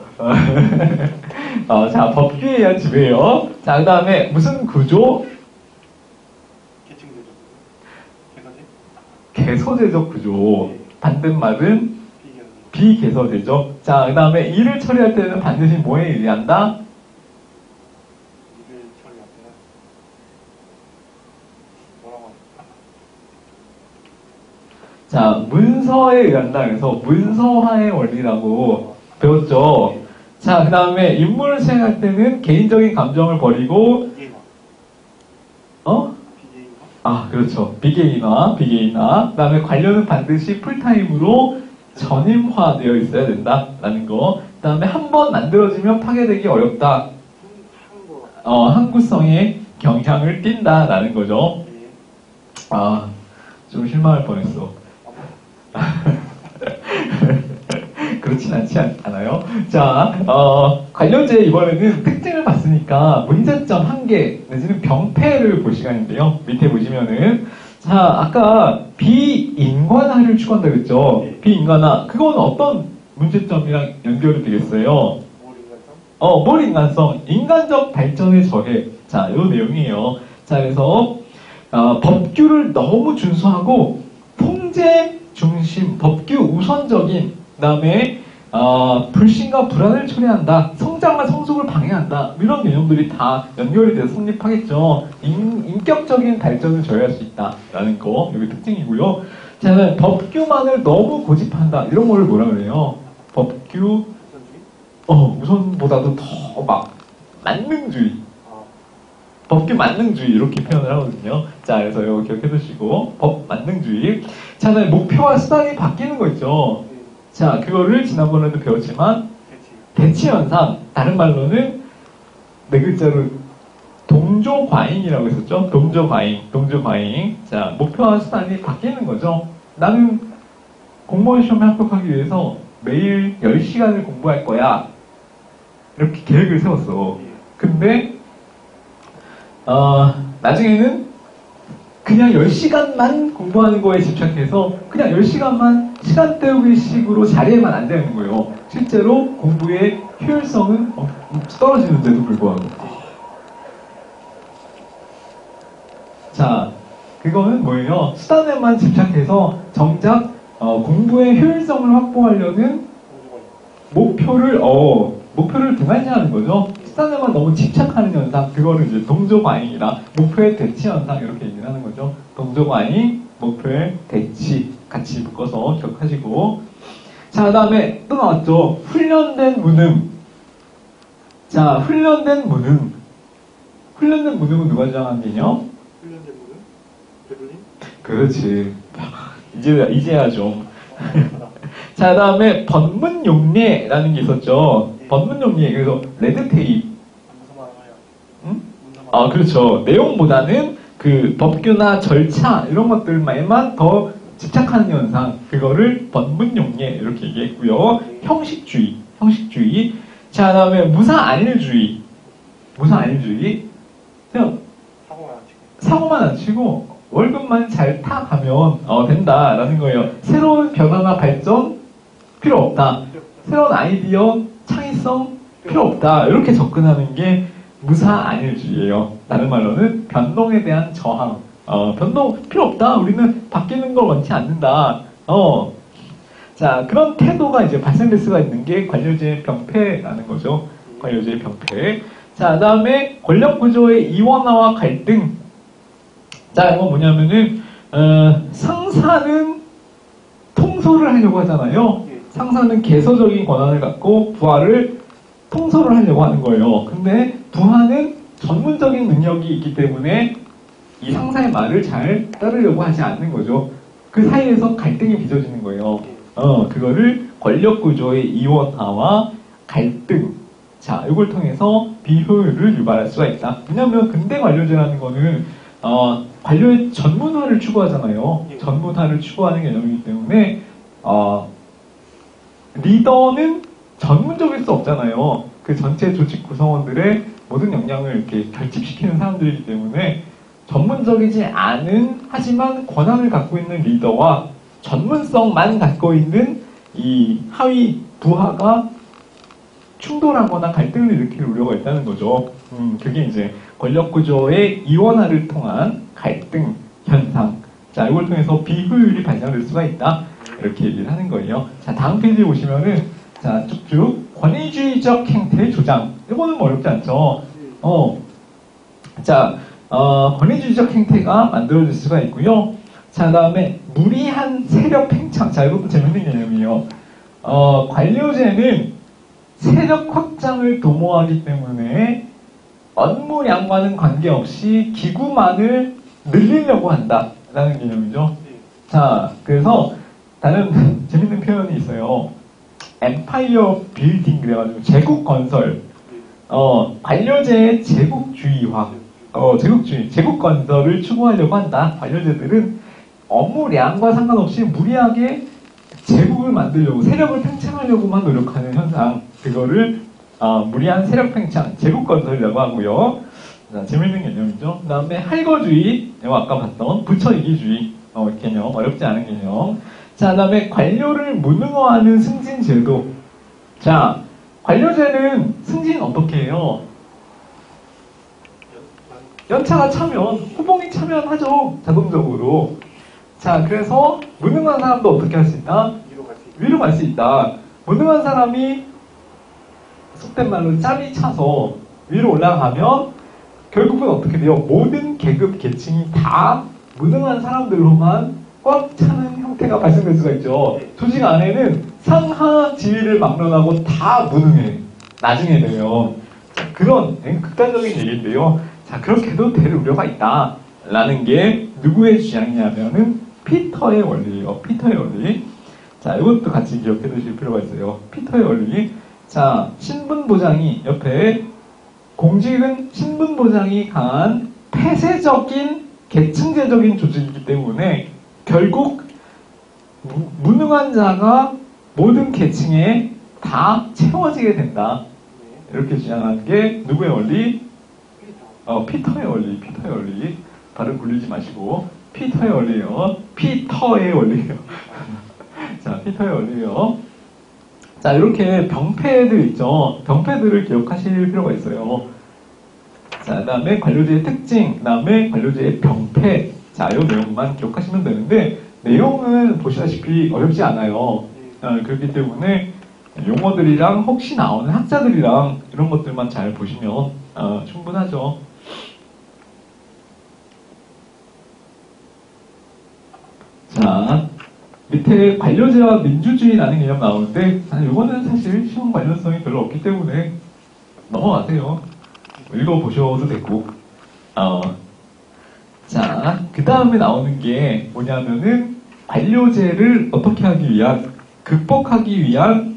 자, 법규에 의한 지배예요. 자, 그 다음에 무슨 구조? 개서제적 구조. 반대말은 비개서제적. 자, 그 다음에 일을 처리할 때는 반드시 뭐에 의한다? 일을 처리할 때는 뭐라고 하니까? 자, 문서에 의한다. 그래서 문서화의 원리라고 배웠죠. 자, 그 다음에 임무를 수행할 때는 개인적인 감정을 버리고, 그렇죠. 비개인화. 그 다음에 관료는 반드시 풀타임으로 전임화되어 있어야 된다라는 거. 그 다음에 한 번 만들어지면 파괴되기 어렵다. 항구성의 경향을 띈다라는 거죠. 좀 실망할 뻔했어. 그렇진 않지 않아요? 자, 관료제 이번에는 특징을 봤으니까 문제점 한계 내지는 병폐를 볼 시간인데요. 밑에 보시면은 자, 아까 비인관화를 추구한다 그랬죠? 비인관화. 그건 어떤 문제점이랑 연결이 되겠어요? 뭘 인간성? 인간적 발전의 저해. 자, 이 내용이에요. 자, 그래서 법규를 너무 준수하고 통제 중심, 법규 우선적인, 그 다음에 불신과 불안을 초래한다, 성장과 성숙을 방해한다, 이런 개념들이 다 연결이 돼서 성립하겠죠. 인격적인 발전을 저해할 수 있다라는 거, 여기 특징이고요. 자, 법규만을 너무 고집한다, 이런 거를 뭐라 그래요? 법규 우선보다도 더 막 만능주의, 법규 만능주의 이렇게 표현을 하거든요. 자, 그래서 이거 기억해 두시고, 법 만능주의. 자, 목표와 수단이 바뀌는 거 있죠. 자, 그거를 지난번에도 배웠지만 대치현상, 다른 말로는 네 글자로 동조과잉이라고 했었죠. 동조과잉. 자, 목표와 수단이 바뀌는 거죠. 나는 공무원 시험에 합격하기 위해서 매일 10시간을 공부할 거야, 이렇게 계획을 세웠어. 근데 나중에는 그냥 10시간만 공부하는 거에 집착해서 그냥 10시간만 시간 때우기 식으로 자리에만 앉아있는 거예요. 실제로 공부의 효율성은 떨어지는데도 불구하고. 를 그거는 뭐예요? 수단에만 집착해서 정작 공부의 효율성을 확보하려는 목표를 등한시하는 거죠. 수단에만 너무 집착하는 현상, 그거를 이제 동조과잉이다. 목표의 대치 현상, 이렇게 얘기를 하는 거죠. 동조과잉, 목표의 대치, 같이 묶어서 기억하시고. 자, 그 다음에 또 나왔죠. 훈련된 무능. 자, 훈련된 무능은 누가 주장한 개념? 훈련된 무능? 베를린? 그렇지. 이제야 좀. 자, 그 다음에 번문용례라는 게 있었죠. 번문용례. 그래서 레드테이프. 응? 그렇죠. 내용보다는 그 법규나 절차 이런 것들에만 더 집착하는 현상. 그거를 번문용례 이렇게 얘기했고요. 형식주의. 자, 그 다음에 무사안일주의. 그냥 사고만 안 치고 월급만 잘 타가면 된다라는 거예요. 새로운 변화나 발전 필요 없다. 새로운 아이디어, 창의성 필요 없다. 이렇게 접근하는 게 무사안일주의예요. 다른 말로는 변동에 대한 저항. 변동 필요 없다. 우리는 바뀌는 걸 원치 않는다. 자, 그런 태도가 이제 발생될 수가 있는 게 관료제의 병폐라는 거죠. 관료제의 병폐. 자, 그 다음에 권력구조의 이원화와 갈등. 자, 이거 뭐냐면은, 상사는 통솔을 하려고 하잖아요. 상사는 개서적인 권한을 갖고 부하를 통솔을 하려고 하는 거예요. 근데 부하는 전문적인 능력이 있기 때문에 이 상사의 말을 잘 따르려고 하지 않는 거죠. 그 사이에서 갈등이 빚어지는 거예요. 그거를 권력 구조의 이원화와 갈등. 자, 이걸 통해서 비효율을 유발할 수가 있다. 왜냐하면 근대 관료제라는 거는 관료의 전문화를 추구하잖아요. 전문화를 추구하는 개념이기 때문에 리더는 전문적일 수 없잖아요. 그 전체 조직 구성원들의 모든 역량을 이렇게 결집시키는 사람들이기 때문에 전문적이지 않은 하지만 권한을 갖고 있는 리더와 전문성만 갖고 있는 이 하위 부하가 충돌하거나 갈등을 일으킬 우려가 있다는 거죠. 그게 이제 권력 구조의 이원화를 통한 갈등 현상. 자, 이걸 통해서 비효율이 발생될 수가 있다. 이렇게 얘기를 하는 거예요. 자, 다음 페이지에 보시면은 자, 쭉쭉 권위주의적 행태 조장. 이거는 뭐 어렵지 않죠. 권위주의적 행태가 만들어질 수가 있고요. 자, 다음에 무리한 세력 팽창. 자, 이것도 재밌는 개념이에요. 관료제는 세력 확장을 도모하기 때문에 업무량과는 관계없이 기구만을 늘리려고 한다라는 개념이죠. 자, 그래서 다른 재밌는 표현이 있어요. 엠파이어 빌딩 그래가지고 제국 건설. 관료제의 제국주의화. 제국 건설을 추구하려고 한다. 관료제들은 업무량과 상관없이 무리하게 제국을 만들려고, 세력을 팽창하려고만 노력하는 현상. 그거를 무리한 세력 팽창, 제국 건설이라고 하고요. 자, 재밌는 개념이죠. 그 다음에 할거주의, 이거 아까 봤던 부처이기주의 개념, 어렵지 않은 개념. 자, 그 다음에 관료를 무능화하는 승진제도. 자, 관료제는 승진 어떻게 해요? 연차가 차면, 후봉이 차면하죠. 자동적으로. 자, 그래서 무능한 사람도 어떻게 할 수 있다? 위로 갈 수 있다. 무능한 사람이 속된 말로 짬이 차서 위로 올라가면 결국은 어떻게 돼요? 모든 계급 계층이 다 무능한 사람들로만 꽉 차는 형태가 발생될 수가 있죠. 조직 안에는 상하 지위를 막론하고 다 무능해. 나중에 되면. 자, 그런 극단적인 얘기인데요. 자, 그렇게도 될 우려가 있다. 라는 게 누구의 주장이냐면은 피터의 원리예요. 피터의 원리. 자, 이것도 같이 기억해 두실 필요가 있어요. 피터의 원리. 자, 신분보장이, 옆에 공직은 신분보장이 강한 폐쇄적인 계층제적인 조직이기 때문에 결국 무능한 자가 모든 계층에 다 채워지게 된다. 이렇게 주장하는 게 누구의 원리? 피터의 원리. 피터의 원리. 발음 굴리지 마시고 피터의 원리예요. 피터의 원리예요. 자, 피터의 원리예요. 자, 이렇게 병폐들 있죠. 병폐들을 기억하실 필요가 있어요. 자, 그 다음에 관료제의 특징, 그 다음에 관료제의 병폐. 자, 이 내용만 기억하시면 되는데 내용은 보시다시피 어렵지 않아요. 그렇기 때문에 용어들이랑 혹시 나오는 학자들이랑 이런 것들만 잘 보시면 충분하죠. 자, 밑에 관료제와 민주주의라는 개념 나오는데 이거는 사실 시험 관련성이 별로 없기 때문에 넘어가세요. 읽어보셔도 되고. 자, 그 다음에 나오는 게 뭐냐면은 관료제를 어떻게 하기 위한, 극복하기 위한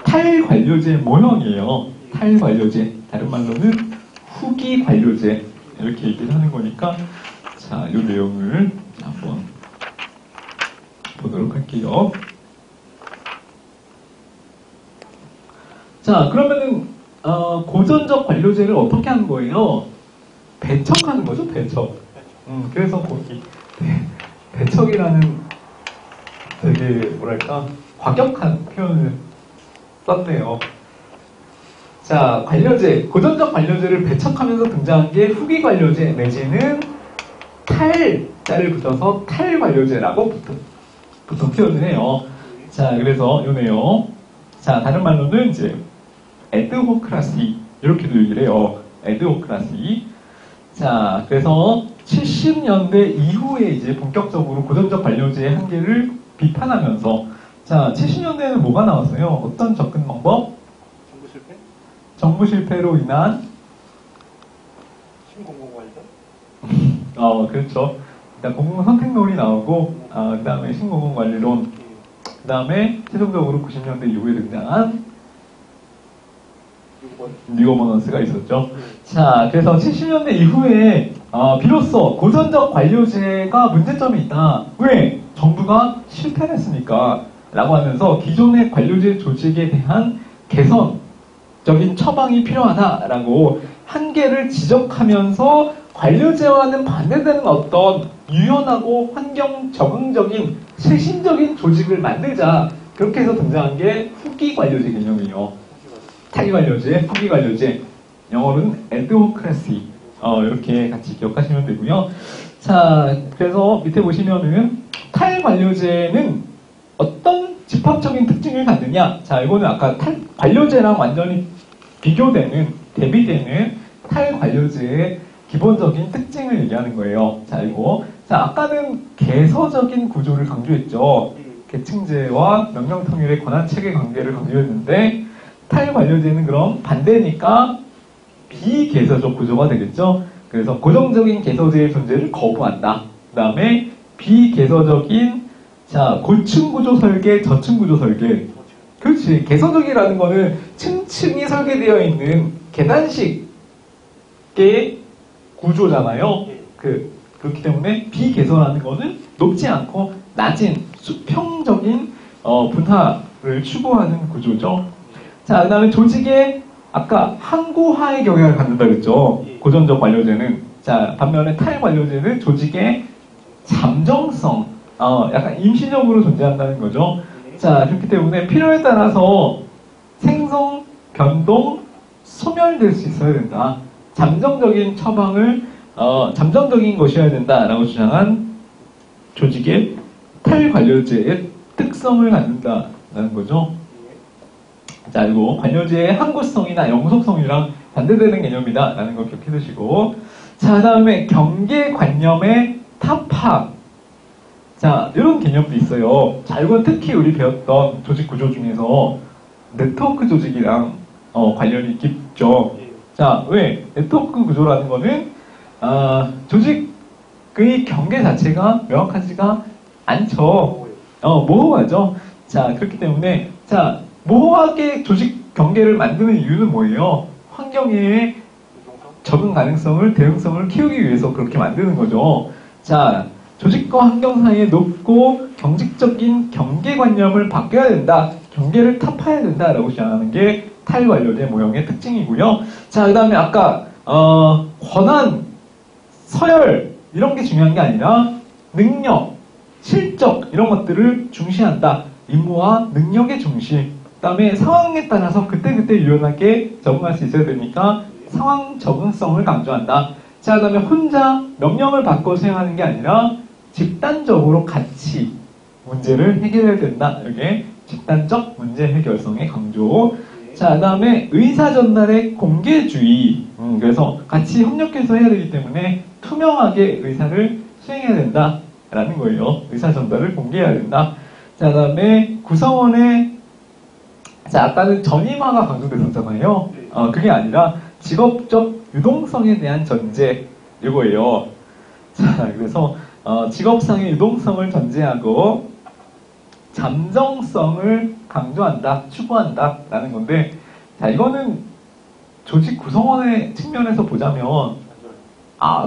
탈관료제 모형이에요. 탈관료제. 다른 말로는 후기 관료제. 이렇게 얘기를 하는 거니까 자, 이 내용을 한번 보도록 할게요. 자, 그러면은 고전적 관료제를 어떻게 하는 거예요? 배척하는 거죠, 배척. 그래서 거기 배척이라는 되게 뭐랄까 과격한 표현을 썼네요. 자, 관료제, 고전적 관료제를 배척하면서 등장한 게 후기 관료제 내지는 탈자를 붙여서 탈관료제라고 부터 표현을 해요. 자, 그래서 요 내용. 자, 다른 말로는 이제 에드호크라시 이렇게도 얘기를 해요. 에드호크라시. 자, 그래서 70년대 이후에 이제 본격적으로 고전적 관료제의 한계를 비판하면서, 자, 70년대에는 뭐가 나왔어요? 어떤 접근 방법? 정부 실패? 정부 실패로 인한 신공공관리론? 그렇죠. 일단 공공선택론이 나오고, 그 다음에 신공공관리론, 그 다음에 최종적으로 90년대 이후에 등장한 뉴거버넌스가 있었죠. 자, 그래서 70년대 이후에 비로소 고전적 관료제가 문제점이 있다. 왜? 정부가 실패를 했으니까 라고 하면서 기존의 관료제 조직에 대한 개선적인 처방이 필요하다라고 한계를 지적하면서 관료제와는 반대되는 어떤 유연하고 환경 적응적인 쇄신적인 조직을 만들자. 그렇게 해서 등장한 게 후기 관료제 개념이에요. 차기 관료제, 후기 관료제, 영어로는 에드호크래시. 이렇게 같이 기억하시면 되고요. 자, 그래서 밑에 보시면은 탈관료제는 어떤 집합적인 특징을 갖느냐? 자, 이거는 아까 관료제랑 완전히 비교되는, 대비되는 탈관료제의 기본적인 특징을 얘기하는 거예요. 자, 이거. 자, 아까는 개서적인 구조를 강조했죠. 계층제와 명령통일의 권한체계 관계를 강조했는데, 탈관료제는 그럼 반대니까 비개서적 구조가 되겠죠. 그래서 고정적인 개서제의 존재를 거부한다. 그 다음에 비개서적인 고층 구조 설계, 저층 구조 설계. 그렇지. 개서적이라는 거는 층층이 설계되어 있는 계단식의 구조잖아요. 그렇기 때문에 비개서라는 거는 높지 않고 낮은 수평적인 분화를 추구하는 구조죠. 자, 그 다음에 조직의 아까 항고화의 경향을 갖는다 그랬죠. 고전적 관료제는. 자, 반면에 탈관료제는 조직의 잠정성, 약간 임시적으로 존재한다는 거죠. 자, 그렇기 때문에 필요에 따라서 생성, 변동, 소멸될 수 있어야 된다. 잠정적인 처방을, 잠정적인 것이어야 된다라고 주장한 조직의 탈관료제의 특성을 갖는다라는 거죠. 자, 이거 관료제의 항구성이나 영속성이랑 반대되는 개념이다 라는 거 기억해 두시고, 자, 그 다음에 경계관념의 타파. 자, 이런 개념도 있어요. 자, 이건 특히 우리 배웠던 조직 구조 중에서 네트워크 조직이랑 관련이 깊죠. 자, 왜? 네트워크 구조라는 거는 조직의 경계 자체가 명확하지가 않죠. 모호하죠. 자, 그렇기 때문에 모호하게 조직 경계를 만드는 이유는 뭐예요? 환경의 적응 가능성을, 대응성을 키우기 위해서 그렇게 만드는 거죠. 자, 조직과 환경 사이에 높고 경직적인 경계관념을 바뀌어야 된다. 경계를 타파해야 된다라고 주장하는 게 탈관료제 모형의 특징이고요. 자, 그 다음에 아까 권한, 서열 이런 게 중요한 게 아니라 능력, 실적 이런 것들을 중시한다. 임무와 능력의 중시. 그 다음에 상황에 따라서 그때그때 유연하게 적응할 수 있어야 되니까 상황 적응성을 강조한다. 자, 그 다음에 혼자 명령을 받고 수행하는 게 아니라 집단적으로 같이 문제를 해결해야 된다. 이게 집단적 문제 해결성의 강조. 자, 그 다음에 의사 전달의 공개주의. 그래서 같이 협력해서 해야 되기 때문에 투명하게 의사를 수행해야 된다라는 거예요. 의사 전달을 공개해야 된다. 자, 그 다음에 구성원의 아까는 전임화가 강조됐었잖아요. 그게 아니라 직업적 유동성에 대한 전제 이거예요. 자, 그래서 직업상의 유동성을 전제하고 잠정성을 강조한다, 추구한다 라는 건데, 자, 이거는 조직 구성원의 측면에서 보자면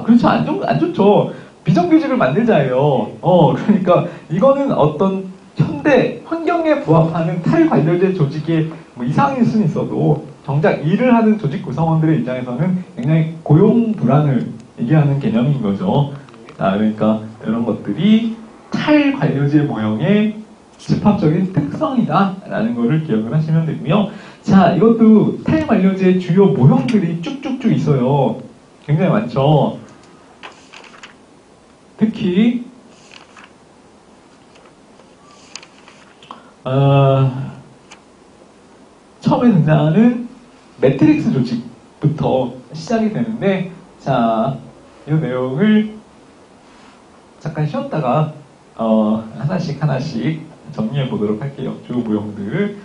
그렇죠. 안 좋죠. 비정규직을 만들자예요. 그러니까 이거는 어떤 현대 환경에 부합하는 탈관료제 조직의 이상일 수는 있어도 정작 일을 하는 조직 구성원들의 입장에서는 굉장히 고용 불안을 얘기하는 개념인 거죠. 그러니까 이런 것들이 탈관료제 모형의 집합적인 특성이다 라는 거를 기억을 하시면 되고요. 자, 이것도 탈관료제의 주요 모형들이 쭉쭉쭉 있어요. 굉장히 많죠. 특히 처음에 등장하는 매트릭스 조직부터 시작이 되는데, 자, 이 내용을 잠깐 쉬었다가 하나씩 정리해 보도록 할게요. 주요 모형들.